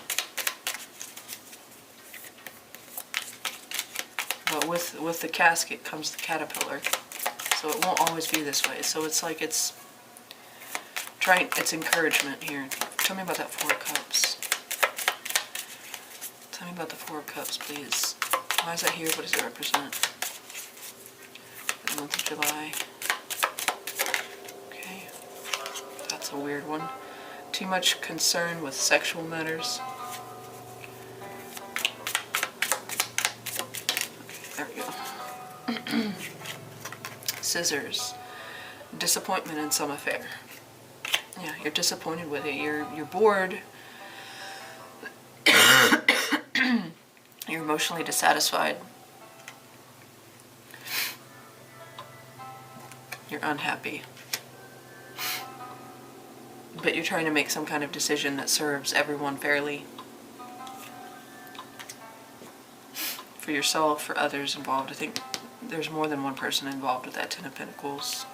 But with the casket comes the caterpillar. So it won't always be this way. So it's like it's encouragement here. Tell me about that Four of Cups. Tell me about the Four of Cups, please. Why is that here? What does it represent? The month of July. Okay. That's a weird one. Too much concern with sexual matters. Okay, there we go. Scissors. Disappointment in some affair. Yeah, you're disappointed with it. You're bored. You're emotionally dissatisfied. You're unhappy. But you're trying to make some kind of decision that serves everyone fairly. For yourself, for others involved. I think there's more than one person involved with that Ten of Pentacles.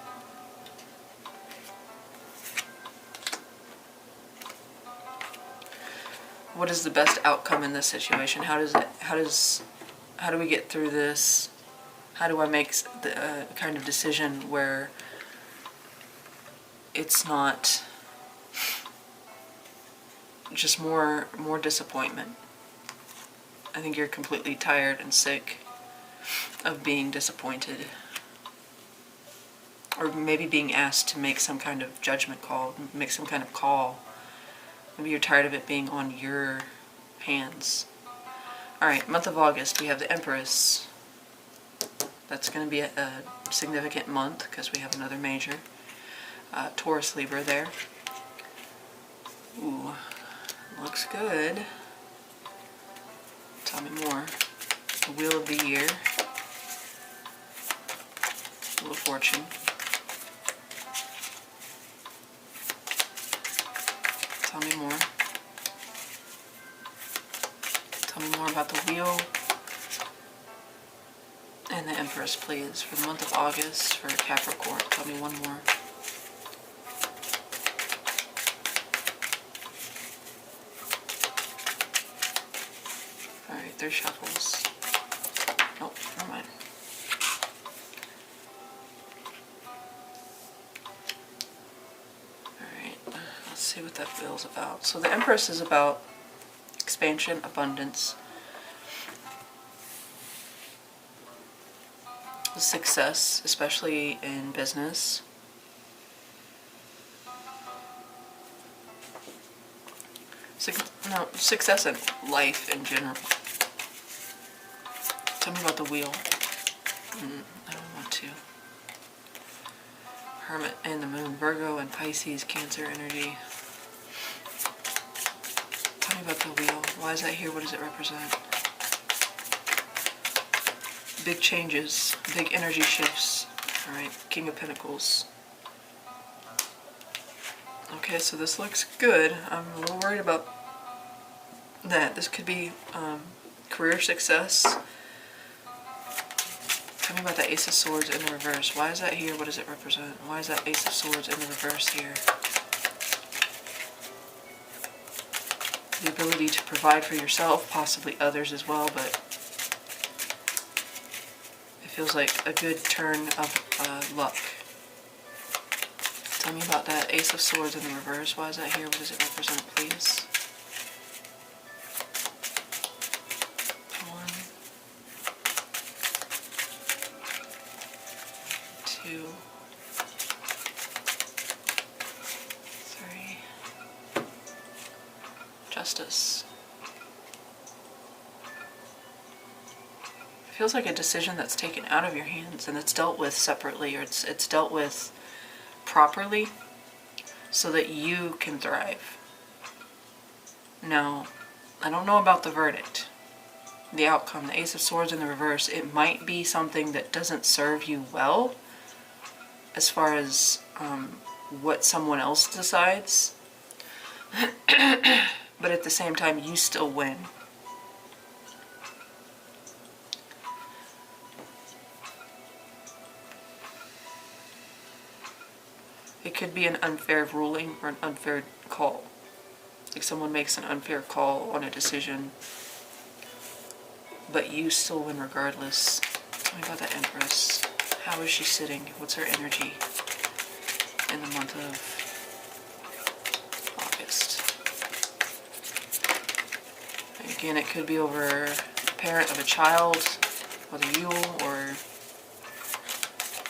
What is the best outcome in this situation? How do we get through this? How do I make the kind of decision where it's not just more disappointment? I think you're completely tired and sick of being disappointed, or maybe being asked to make some kind of judgment call, make some kind of call. Maybe you're tired of it being on your hands. Alright, month of August, we have the Empress. That's going to be a significant month because we have another major. Taurus, Libra there. Ooh, looks good. Tell me more. The Wheel of the Year. Wheel of Fortune. Tell me more. Tell me more about the Wheel and the Empress, please, for the month of August for Capricorn. Tell me one more. Alright, 3 shuffles. Nope, never mind. Let's see what that feels about. So the Empress is about expansion, abundance, success, especially in business. Success in life in general. Tell me about the Wheel. I don't want to. Hermit and the Moon, Virgo and Pisces, Cancer energy. Tell me about the Wheel. Why is that here? What does it represent? Big changes, big energy shifts. Alright, King of Pentacles. Okay, so this looks good. I'm a little worried about that. This could be career success. Tell me about the Ace of Swords in the reverse. Why is that here? What does it represent? Why is that Ace of Swords in the reverse here? The ability to provide for yourself, possibly others as well, but it feels like a good turn of luck. Tell me about that Ace of Swords in the reverse. Why is that here? What does it represent, please? 1, 2, 3. Justice. It feels like a decision that's taken out of your hands and it's dealt with separately, or it's dealt with properly so that you can thrive. Now, I don't know about the verdict, the outcome, the Ace of Swords in the reverse. It might be something that doesn't serve you well as far as what someone else decides, but at the same time you still win. It could be an unfair ruling or an unfair call. Like someone makes an unfair call on a decision, but you still win regardless. Tell me about that Empress. How is she sitting? What's her energy in the month of August? And again, it could be over the parent of a child, whether you or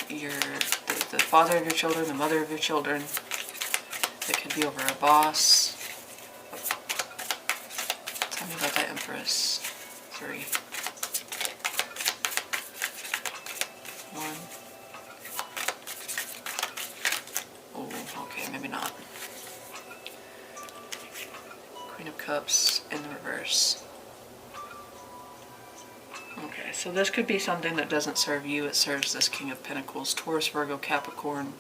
the father of your children, the mother of your children. It could be over a boss. Tell me about that Empress. 3. 1. Oh, okay, maybe not. Queen of Cups in the reverse. Okay, so this could be something that doesn't serve you. It serves this King of Pentacles. Taurus, Virgo, Capricorn,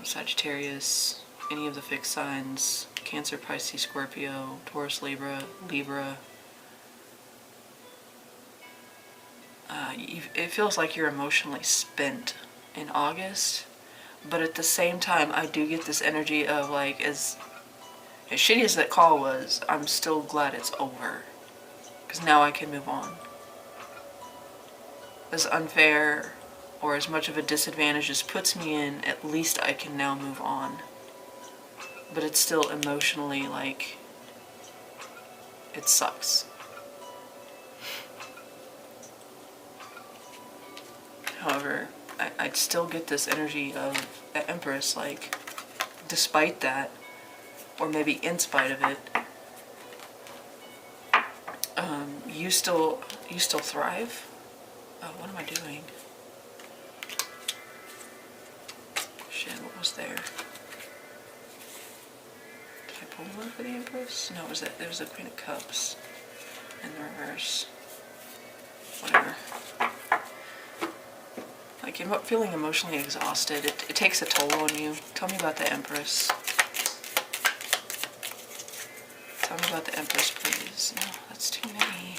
Sagittarius, any of the fixed signs, Cancer, Pisces, Scorpio, Taurus, Libra. It feels like you're emotionally spent in August, but at the same time, I do get this energy of like, as shitty as that call was, I'm still glad it's over, because now I can move on. As unfair or as much of a disadvantage as puts me in, at least I can now move on. But it's still emotionally like, it sucks. However, I'd still get this energy of the Empress, like, despite that, or maybe in spite of it, you still thrive. Oh, what am I doing? Shit, what was there? Did I pull one for the Empress? No, it was that. There was the Queen of Cups in the reverse. Whatever. Like, I'm feeling emotionally exhausted. It takes a toll on you. Tell me about the Empress. Tell me about the Empress, please. No, that's too many.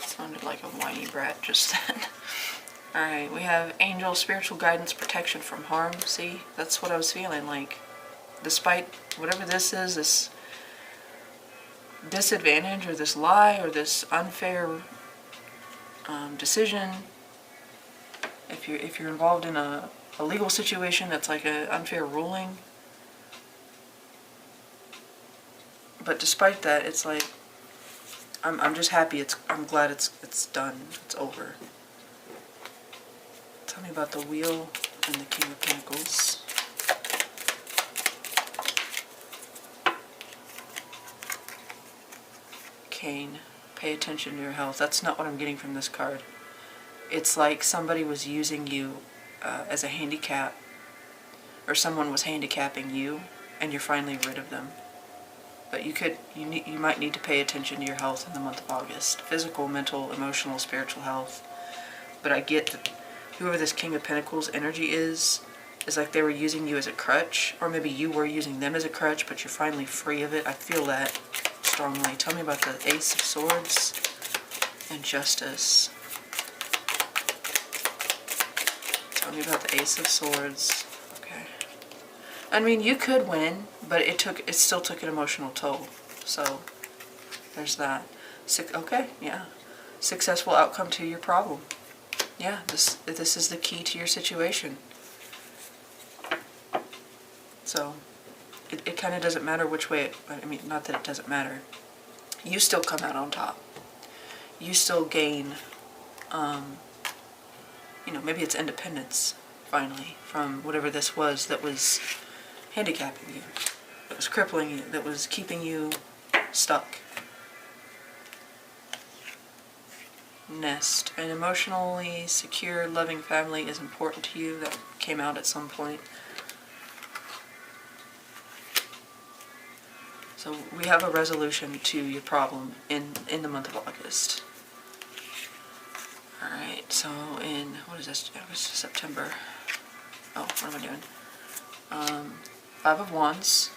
Sounded like a whiny brat just then. Alright, we have angel, spiritual guidance, protection from harm. See, that's what I was feeling like. Despite whatever this is, this disadvantage or this lie or this unfair decision, if you're involved in a legal situation that's like an unfair ruling, but despite that, it's like I'm just happy. I'm glad it's done. It's over. Tell me about the Wheel and the King of Pentacles. Cane. Pay attention to your health. That's not what I'm getting from this card. It's like somebody was using you as a handicap, or someone was handicapping you, and you're finally rid of them. But you might need to pay attention to your health in the month of August. Physical, mental, emotional, spiritual health. But I get that whoever this King of Pentacles energy is like they were using you as a crutch, or maybe you were using them as a crutch, but you're finally free of it. I feel that strongly. Tell me about the Ace of Swords and Justice. Tell me about the Ace of Swords. Okay. I mean, you could win, but it still took an emotional toll. So there's that. Okay, yeah. Successful outcome to your problem. Yeah, this is the key to your situation. So it kind of doesn't matter which way I mean, not that it doesn't matter. You still come out on top. You still gain, maybe it's independence, finally, from whatever this was that was handicapping you, that was crippling you, that was keeping you stuck. Nest. An emotionally secure, loving family is important to you. That came out at some point. So we have a resolution to your problem in the month of August. Alright, so in, what is this? It was September. Oh, what am I doing? 5 of Wands.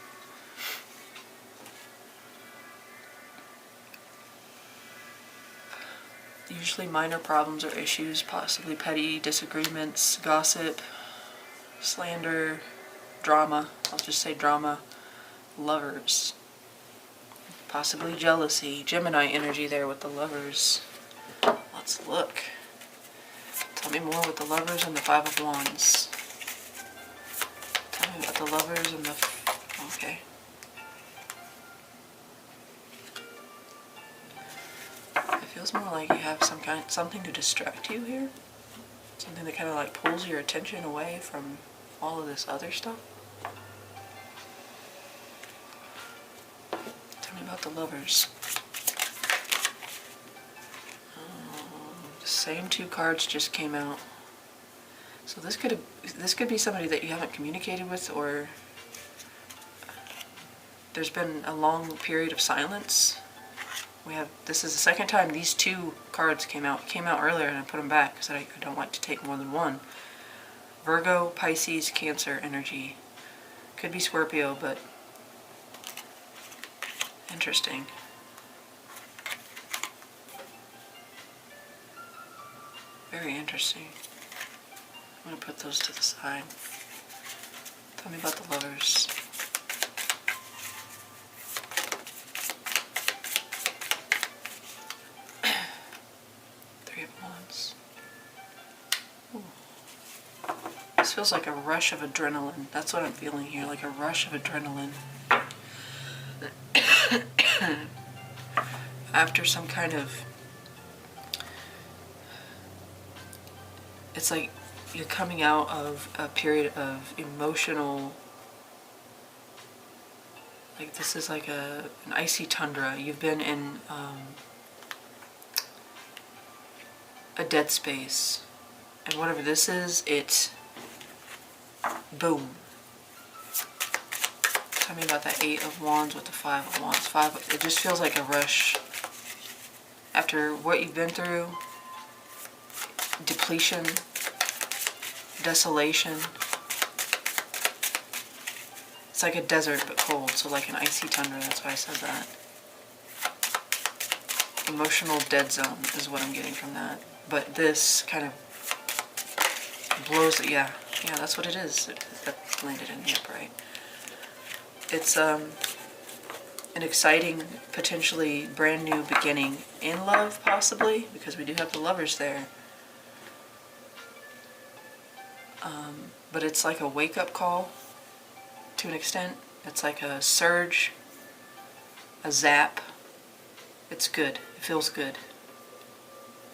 Usually minor problems or issues, possibly petty disagreements, gossip, slander, drama. I'll just say drama. Lovers. Possibly jealousy. Gemini energy there with the lovers. Let's look. Tell me more with the lovers and the Five of Wands. Tell me about the lovers and the... Okay. It feels more like you have something to distract you here. Something that kind of like pulls your attention away from all of this other stuff. Tell me about the lovers. The same two cards just came out. So this could be somebody that you haven't communicated with, or there's been a long period of silence. This is the second time these two cards came out. It came out earlier and I put them back because I don't like to take more than one. Virgo, Pisces, Cancer energy. Could be Scorpio, but interesting. Very interesting. I'm going to put those to the side. Tell me about the lovers. Three of Wands. Ooh. This feels like a rush of adrenaline. That's what I'm feeling here, like a rush of adrenaline. After some kind of... It's like you're coming out of a period of emotional... Like this is like an icy tundra. You've been in a dead space. And whatever this is, it's... Boom. Tell me about that Eight of Wands with the Five of Wands. It just feels like a rush. After what you've been through, depletion, desolation. It's like a desert but cold, so like an icy tundra, that's why I said that. Emotional dead zone is what I'm getting from that. But this kind of blows, yeah, that's what it is. That landed in the upright. It's an exciting, potentially brand new beginning in love, possibly, because we do have the lovers there. But it's like a wake-up call, to an extent. It's like a surge, a zap. It's good. It feels good.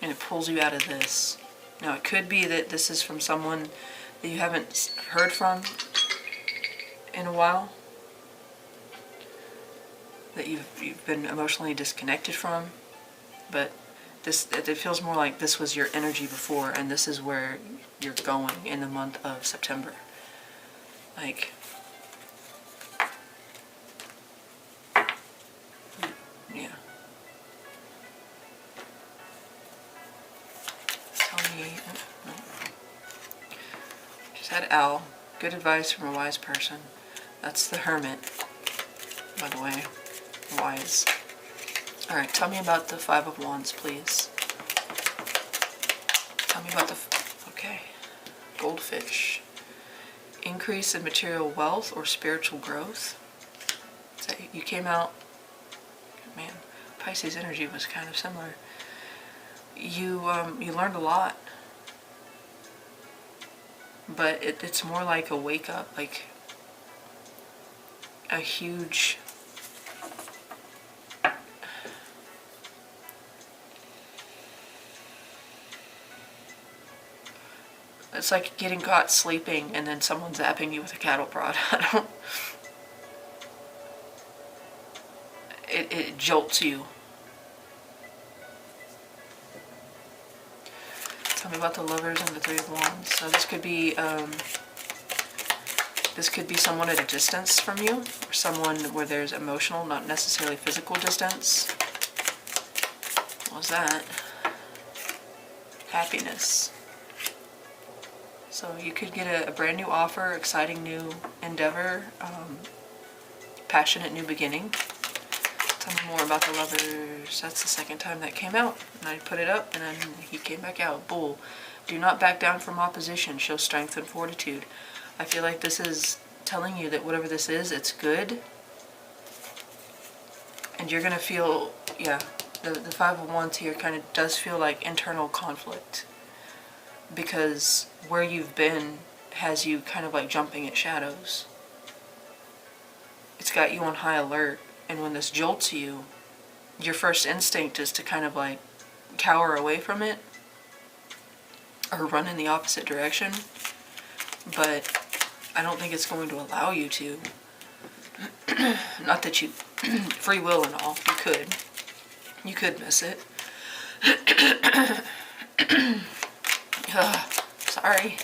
And it pulls you out of this. Now, it could be that this is from someone that you haven't heard from in a while, that you've been emotionally disconnected from, but it feels more like this was your energy before, and this is where you're going in the month of September. Like, yeah. Tell me, no. Just had Al. Good advice from a wise person. That's the Hermit, by the way. Wise. Alright, tell me about the Five of Wands, please. Tell me about the... Okay. Goldfish. Increase in material wealth or spiritual growth. So you came out... Man, Pisces energy was kind of similar. You learned a lot. But it's more like a wake-up, like a huge... It's like getting caught sleeping and then someone zapping you with a cattle prod. It jolts you. Tell me about the lovers and the Three of Wands. So this could be someone at a distance from you, or someone where there's emotional, not necessarily physical distance. What was that? Happiness. So you could get a brand new offer, exciting new endeavor, passionate new beginning. Tell me more about the Lovers. That's the second time that came out. And I put it up, and then he came back out. Bull. Do not back down from opposition. Show strength and fortitude. I feel like this is telling you that whatever this is, it's good. And you're going to feel, yeah, the Five of Wands here kind of does feel like internal conflict. Because where you've been has you kind of like jumping at shadows. It's got you on high alert. And when this jolts you, your first instinct is to kind of like cower away from it or run in the opposite direction. But I don't think it's going to allow you to. Not that you, free will and all, you could miss it. Sorry.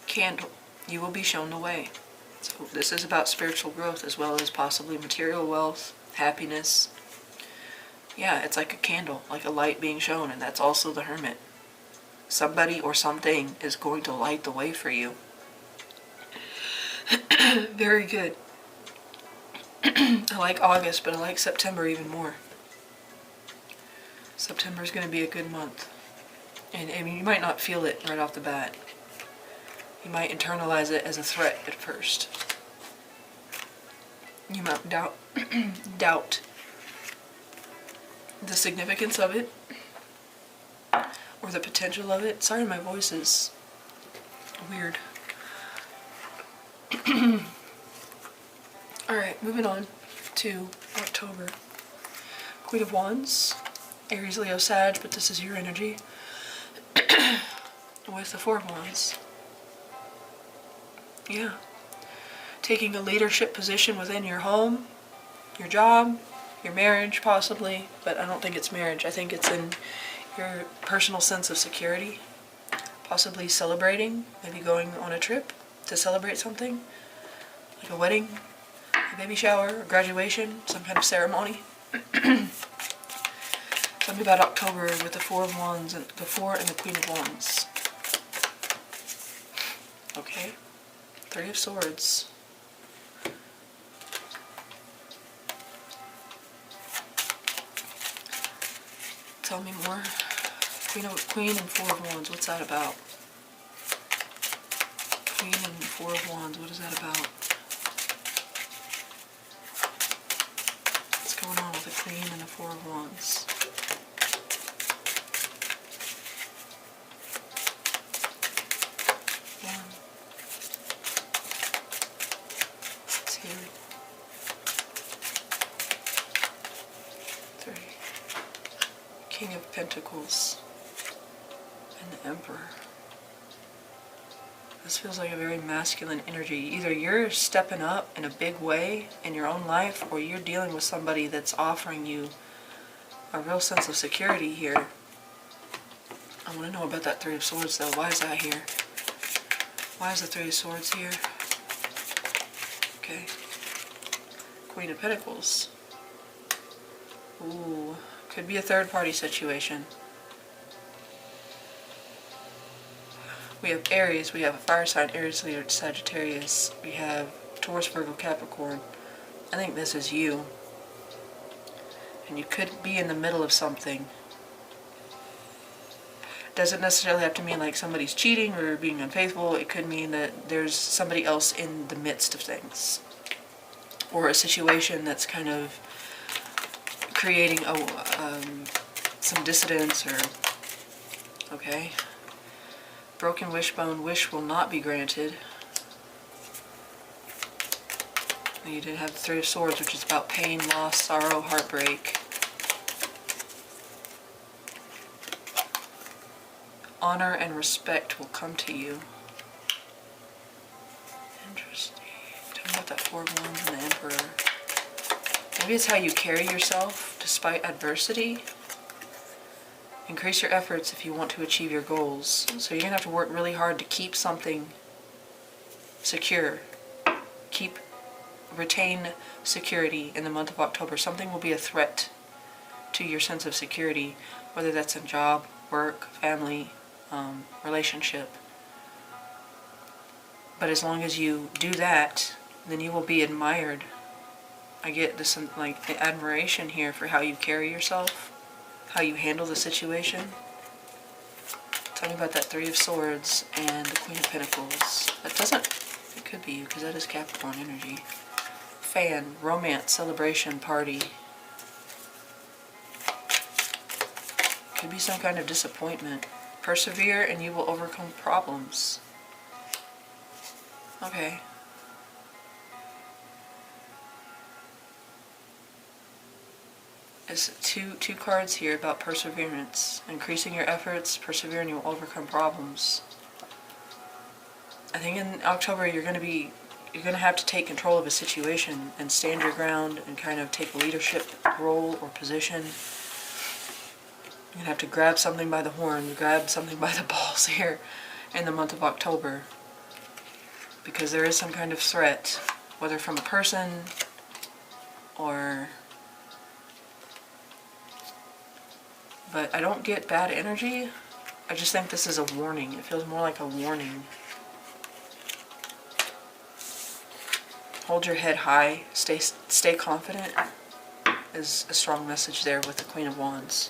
Candle, you will be shown the way. So this is about spiritual growth as well as possibly material wealth, happiness. Yeah, it's like a candle, like a light being shown, and that's also the Hermit. Somebody or something is going to light the way for you. Very good. I like August, but I like September even more. September is going to be a good month. And I mean, you might not feel it right off the bat. You might internalize it as a threat at first. You might doubt the significance of it or the potential of it. Sorry, my voice is weird. Alright, moving on to October. Queen of Wands, Aries, Leo, Sag, but this is your energy. With the Four of Wands. Yeah. Taking a leadership position within your home, your job, your marriage possibly, but I don't think it's marriage. I think it's in your personal sense of security. Possibly celebrating, maybe going on a trip to celebrate something, like a wedding, a baby shower, a graduation, some kind of ceremony. Tell me about October with the Four of Wands, and the Four and the Queen of Wands. Okay. Three of Swords. Tell me more. Queen and Four of Wands. What's that about? Queen and Four of Wands. What is that about? What's going on with the Queen and the Four of Wands? King of Pentacles and the Emperor. This feels like a very masculine energy. Either you're stepping up in a big way in your own life, or you're dealing with somebody that's offering you a real sense of security here. I want to know about that Three of Swords though. Why is that here? Why is the Three of Swords here? Okay. Queen of Pentacles. Ooh. Could be a third-party situation. We have Aries, we have a fire sign, Aries, Leo, Sagittarius. We have Taurus, Virgo, Capricorn. I think this is you. And you could be in the middle of something. Doesn't necessarily have to mean like somebody's cheating or being unfaithful. It could mean that there's somebody else in the midst of things. Or a situation that's kind of creating some dissidence, or okay. Broken wishbone, wish will not be granted. And you did have the Three of Swords, which is about pain, loss, sorrow, heartbreak. Honor and respect will come to you. Interesting. Tell me about that Four of Wands and the Emperor. Maybe it's how you carry yourself despite adversity. Increase your efforts if you want to achieve your goals. So you're going to have to work really hard to keep something secure. Retain security in the month of October. Something will be a threat to your sense of security, whether that's a job, work, family, relationship. But as long as you do that, then you will be admired I get this like admiration here for how you carry yourself, how you handle the situation. Tell me about that Three of Swords and the Queen of Pentacles. That doesn't, it could be you because that is Capricorn energy. Fan, romance, celebration, party. Could be some kind of disappointment. Persevere and you will overcome problems. Okay. There's two cards here about perseverance. Increasing your efforts, persevere and you'll overcome problems. I think in October you're going to have to take control of a situation and stand your ground and kind of take a leadership role or position. You're going to have to grab something by the horn, grab something by the balls here in the month of October. Because there is some kind of threat, whether from a person or... But I don't get bad energy. I just think this is a warning. It feels more like a warning. Hold your head high. Stay confident is a strong message there with the Queen of Wands.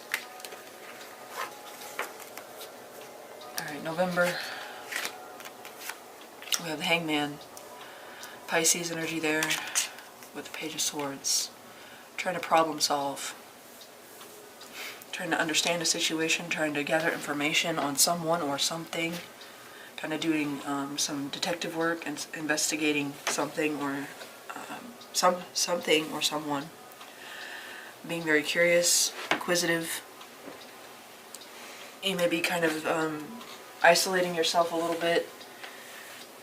Alright, November. We have the Hangman. Pisces energy there with the Page of Swords. Trying to problem solve. Trying to understand a situation, trying to gather information on someone or something, kind of doing some detective work and investigating something or something or someone. Being very curious, inquisitive. You may be kind of isolating yourself a little bit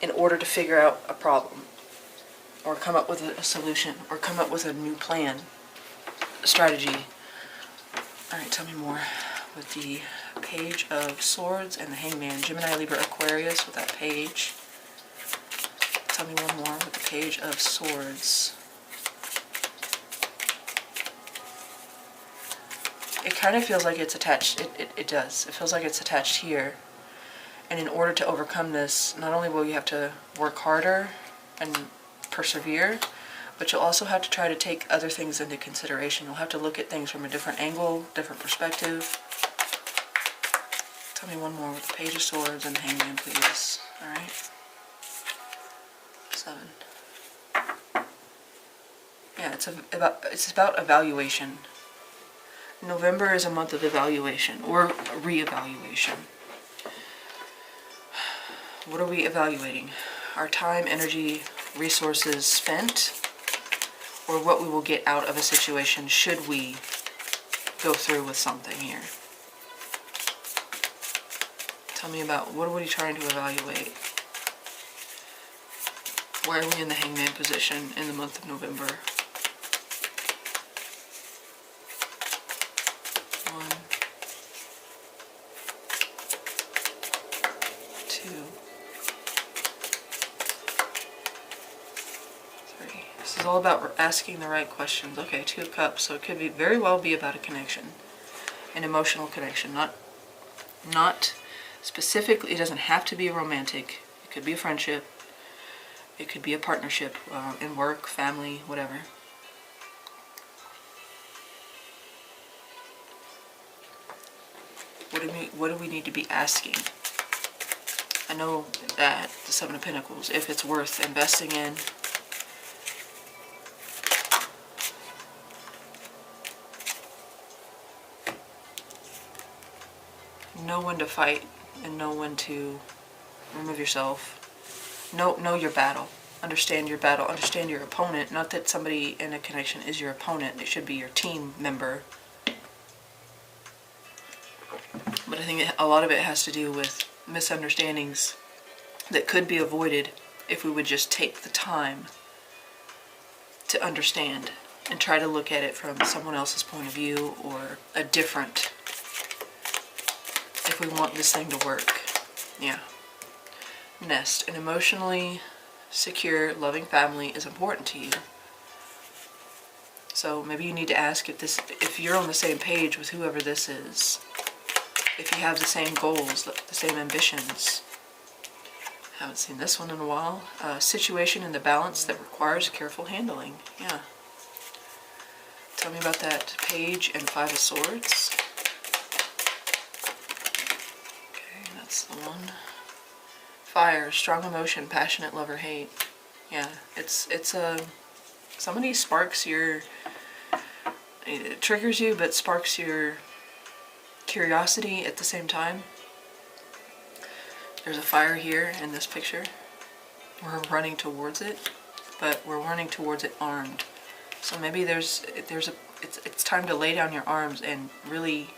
in order to figure out a problem or come up with a solution or come up with a new plan, strategy. Alright, tell me more with the Page of Swords and the Hangman. Gemini, Libra, Aquarius with that page. Tell me one more with the Page of Swords. It kind of feels like it's attached. It does. It feels like it's attached here. And in order to overcome this, not only will you have to work harder and persevere, but you'll also have to try to take other things into consideration. You'll have to look at things from a different angle, different perspective. Tell me one more with the Page of Swords and the Hangman, please. Alright. 7. Yeah, it's about evaluation. November is a month of evaluation or re-evaluation. What are we evaluating? Our time, energy, resources spent, or what we will get out of a situation should we go through with something here. Tell me about what are we trying to evaluate? Why are we in the Hangman position in the month of November? 1, 2, 3. This is all about asking the right questions. Okay, 2 of Cups, so it could be very well be about a connection, an emotional connection, not specifically. It doesn't have to be romantic. It could be a friendship. It could be a partnership in work, family, whatever. What do we need to be asking? I know that the 7 of Pentacles, if it's worth investing in. Know when to fight and know when to remove yourself. Know your battle. Understand your battle. Understand your opponent. Not that somebody in a connection is your opponent. It should be your team member. But I think a lot of it has to do with misunderstandings that could be avoided if we would just take the time to understand and try to look at it from someone else's point of view or a different, if we want this thing to work. Yeah. Nest. An emotionally secure, loving family is important to you. So maybe you need to ask if you're on the same page with whoever this is. If you have the same goals, the same ambitions. Haven't seen this one in a while. Situation in the balance that requires careful handling. Yeah. Tell me about that Page and Five of Swords. Okay, that's the one. Fire, strong emotion, passionate love or hate. Yeah, it's somebody sparks your, it triggers you, but sparks your curiosity at the same time. There's a fire here in this picture. We're running towards it, but we're running towards it armed. So maybe it's time to lay down your arms and really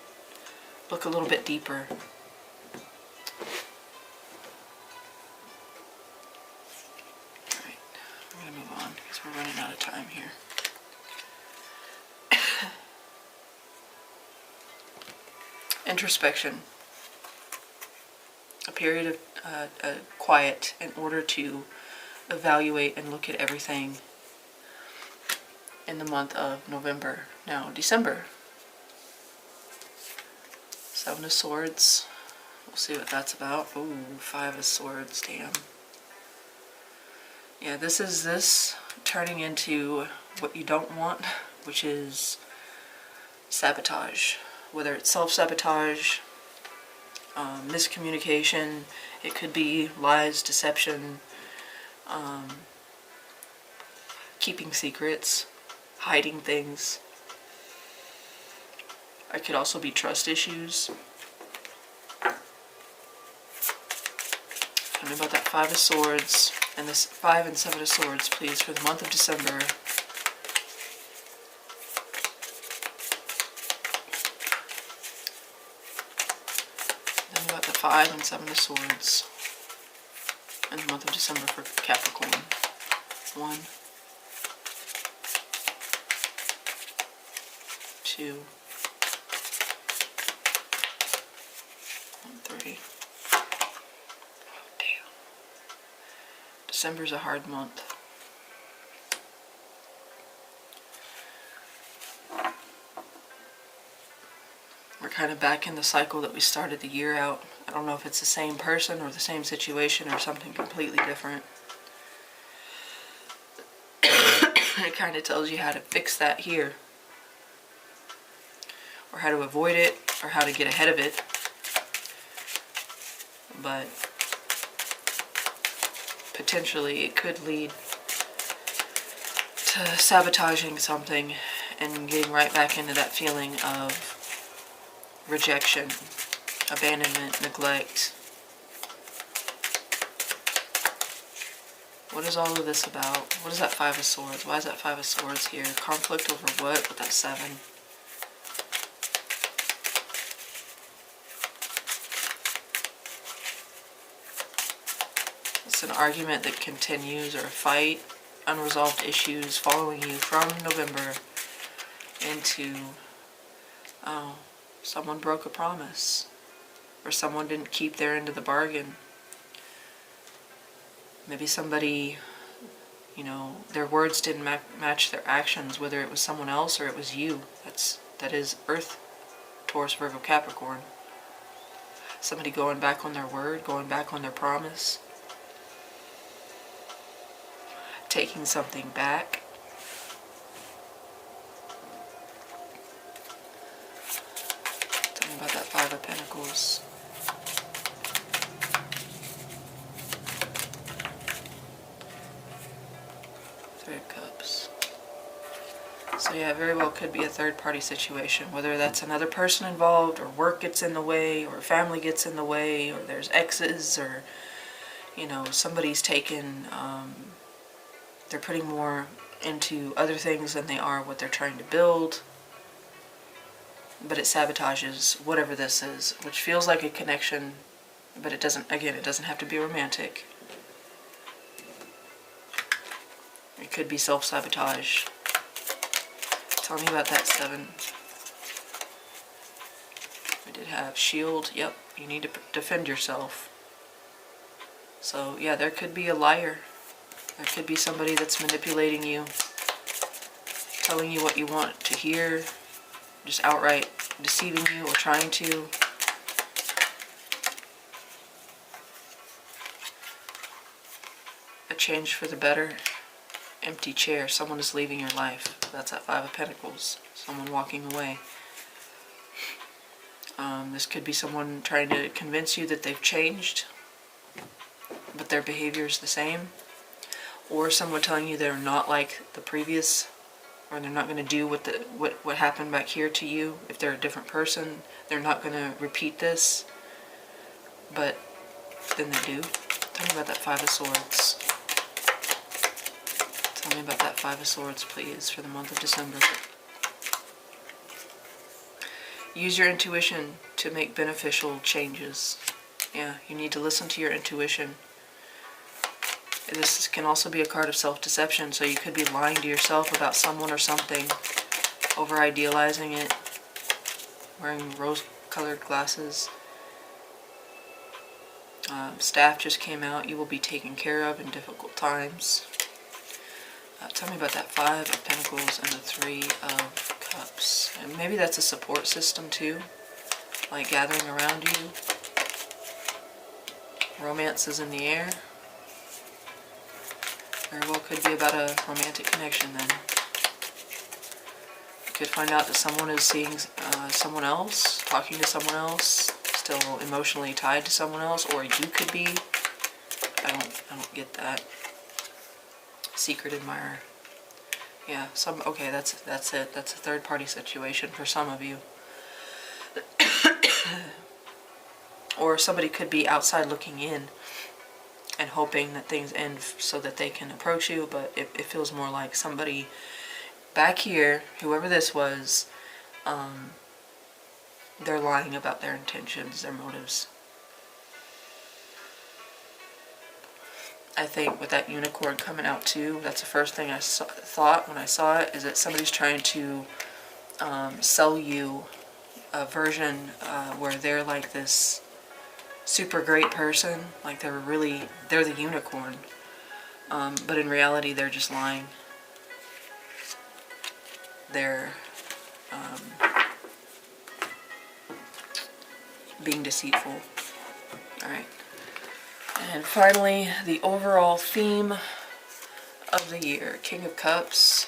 look a little bit deeper. Alright, we're going to move on because we're running out of time here. Introspection. A period of quiet in order to evaluate and look at everything in the month of November. Now, December. Seven of Swords. We'll see what that's about. Ooh, Five of Swords, damn. Yeah, this is this turning into what you don't want, which is sabotage. Whether it's self-sabotage, miscommunication, it could be lies, deception, keeping secrets, hiding things. It could also be trust issues. Tell me about that Five of Swords and this 5 and 7 of Swords, please, for the month of December. Then about the 5 and 7 of Swords in the month of December for Capricorn. 1, 2, 3. Oh, damn. December's a hard month. We're kind of back in the cycle that we started the year out. I don't know if it's the same person or the same situation or something completely different. It kind of tells you how to fix that here, or how to avoid it, or how to get ahead of it. But potentially it could lead to sabotaging something and getting right back into that feeling of rejection, abandonment, neglect. What is all of this about? What is that 5 of Swords? Why is that 5 of Swords here? Conflict over what with that 7? It's an argument that continues, or a fight, unresolved issues following you from November into, oh, someone broke a promise, or someone didn't keep their end of the bargain. Maybe somebody, you know, their words didn't match their actions, whether it was someone else or it was you. That is Earth, Taurus, Virgo, Capricorn. Somebody going back on their word, going back on their promise, taking something back. Tell me about that 5 of Pentacles. Three of Cups. So yeah, very well could be a third-party situation, whether that's another person involved, or work gets in the way, or family gets in the way, or there's exes, or, you know, somebody's taken, they're putting more into other things than they are what they're trying to build, but it sabotages whatever this is, which feels like a connection, but it doesn't, again, it doesn't have to be romantic. It could be self-sabotage. Tell me about that 7. We did have shield. Yep, you need to defend yourself. So yeah, there could be a liar. There could be somebody that's manipulating you, telling you what you want to hear, just outright deceiving you or trying to. A change for the better empty chair. Someone is leaving your life. That's at Five of Pentacles. Someone walking away. This could be someone trying to convince you that they've changed, but their behavior is the same. Or someone telling you they're not like the previous, or they're not going to do what happened back here to you. If they're a different person, they're not going to repeat this, but then they do. Tell me about that Five of Swords. Tell me about that Five of Swords, please, for the month of December. Use your intuition to make beneficial changes. Yeah, you need to listen to your intuition. This can also be a card of self-deception, so you could be lying to yourself about someone or something, over-idealizing it, wearing rose-colored glasses. Staff just came out. You will be taken care of in difficult times. Tell me about that Five of Pentacles and the Three of Cups. And maybe that's a support system too, like gathering around you. Romance is in the air. Very well could be about a romantic connection then. You could find out that someone is seeing someone else, talking to someone else, still emotionally tied to someone else, or you could be. I don't get that. Secret admirer. Yeah, okay, that's it. That's a third party situation for some of you. Or somebody could be outside looking in and hoping that things end so that they can approach you, but it feels more like somebody back here, whoever this was, they're lying about their intentions, their motives. I think with that unicorn coming out too, that's the first thing I thought when I saw it, is that somebody's trying to sell you a version where they're like this super great person, like they're the unicorn, but in reality they're just lying. They're being deceitful. Alright. And finally, the overall theme of the year. King of Cups,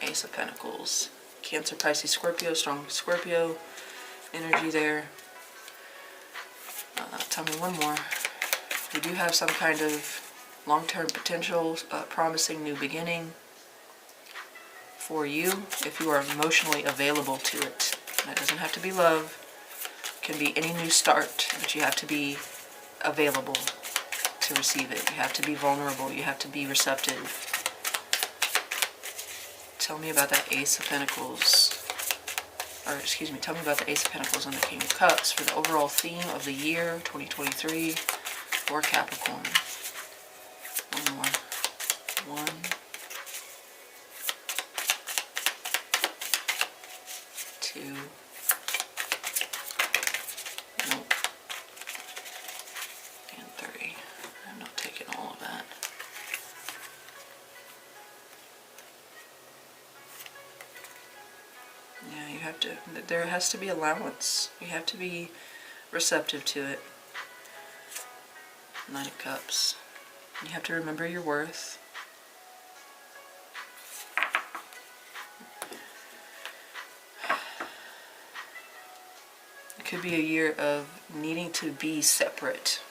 Ace of Pentacles. Cancer, Pisces, Scorpio, strong Scorpio energy there. Tell me one more. We do have some kind of long-term potential, promising new beginning for you if you are emotionally available to it. That doesn't have to be love. It can be any new start, but you have to be available to receive it. You have to be vulnerable. You have to be receptive. Tell me about that Ace of Pentacles. Or, excuse me, tell me about the Ace of Pentacles and the King of Cups for the overall theme of the year 2023 for Capricorn. One more. One. Two. Nope. And three. I'm not taking all of that. Yeah, you have to, there has to be allowance. You have to be receptive to it. Nine of Cups. You have to remember your worth. It could be a year of needing to be separate.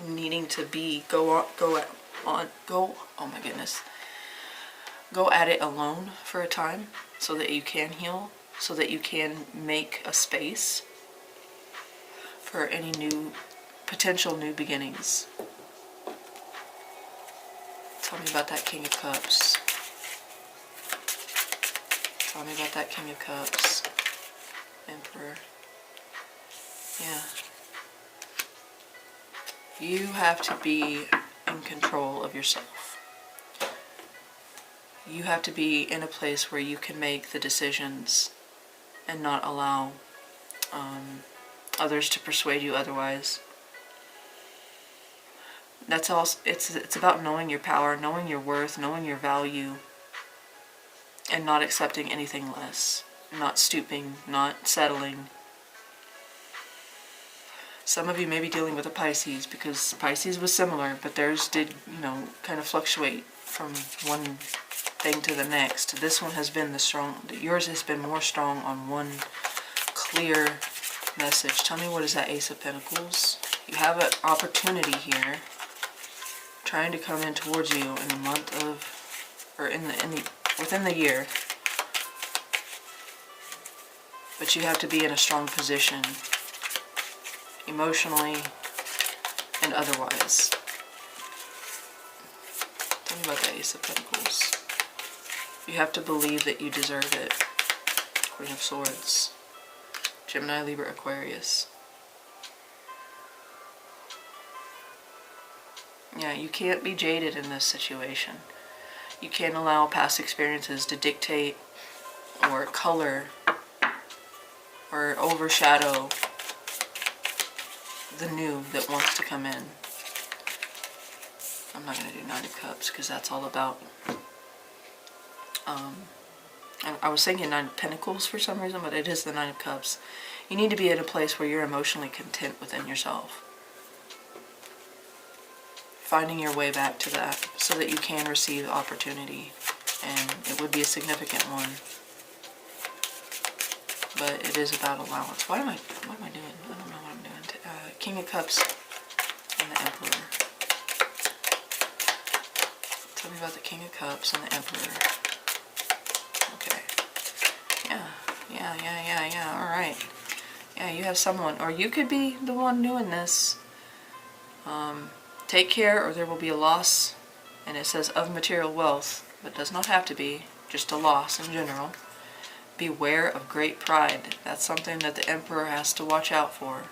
Needing to be, oh my goodness. Go at it alone for a time so that you can heal, so that you can make a space for any new, potential new beginnings. Tell me about that King of Cups. Tell me about that King of Cups. Emperor. Yeah. You have to be in control of yourself. You have to be in a place where you can make the decisions and not allow others to persuade you otherwise. That's all. It's about knowing your power, knowing your worth, knowing your value, and not accepting anything less. Not stooping, not settling. Some of you may be dealing with a Pisces because Pisces was similar, but theirs did, kind of fluctuate from one thing to the next. This one has been yours has been more strong on one clear message. Tell me, what is that Ace of Pentacles? You have an opportunity here trying to come in towards you in the month of, or within the year. But you have to be in a strong position, emotionally and otherwise. Tell me about the Ace of Pentacles. You have to believe that you deserve it. Queen of Swords. Gemini, Libra, Aquarius. Yeah, you can't be jaded in this situation. You can't allow past experiences to dictate or color or overshadow the new that wants to come in. I'm not going to do Nine of Cups because that's all about... I was thinking Nine of Pentacles for some reason, but it is the Nine of Cups. You need to be at a place where you're emotionally content within yourself. Finding your way back to that so that you can receive opportunity. And it would be a significant one. But it is about allowance. What am I doing? I don't know what I'm doing. King of Cups and the Emperor. Tell me about the King of Cups and the Emperor. Okay. Yeah. Alright. Yeah, you have someone, or you could be the one doing this. Take care or there will be a loss. And it says of material wealth, but does not have to be. Just a loss in general. Beware of great pride. That's something that the Emperor has to watch out for.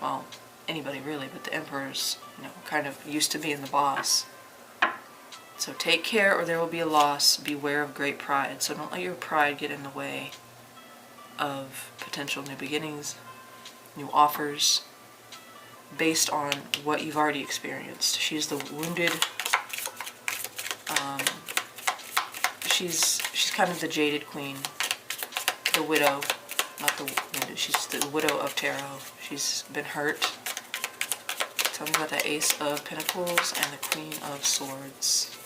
Well, anybody really, but the Emperor's, kind of used to being the boss. So take care or there will be a loss. Beware of great pride. So don't let your pride get in the way of potential new beginnings, new offers, based on what you've already experienced. She's the wounded, she's kind of the jaded queen, the widow, not the wounded, she's the widow of tarot. She's been hurt. Tell me about the Ace of Pentacles and the Queen of Swords.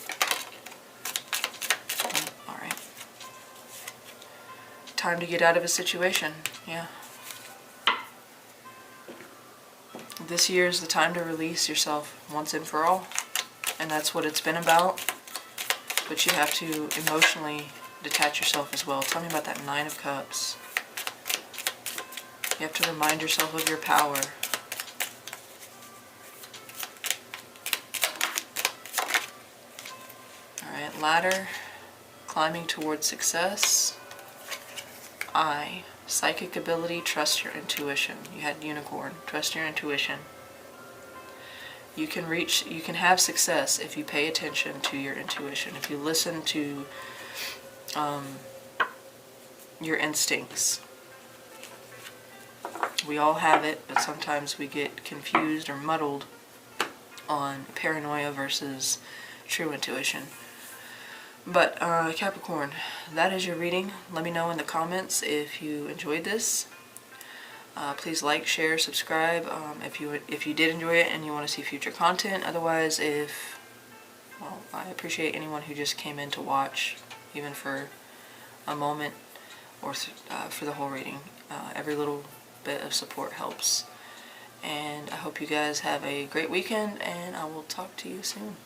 Alright. Time to get out of a situation, yeah. This year is the time to release yourself once and for all. And that's what it's been about. But you have to emotionally detach yourself as well. Tell me about that Nine of Cups. You have to remind yourself of your power. Alright, ladder. Climbing towards success. I. Psychic ability, trust your intuition. You had Unicorn, trust your intuition. You can have success if you pay attention to your intuition. If you listen to your instincts. We all have it, but sometimes we get confused or muddled on paranoia versus true intuition. But Capricorn, that is your reading. Let me know in the comments if you enjoyed this. Please like, share, subscribe if you did enjoy it and you want to see future content. Otherwise, I appreciate anyone who just came in to watch, even for a moment or for the whole reading. Every little bit of support helps. And I hope you guys have a great weekend, and I will talk to you soon.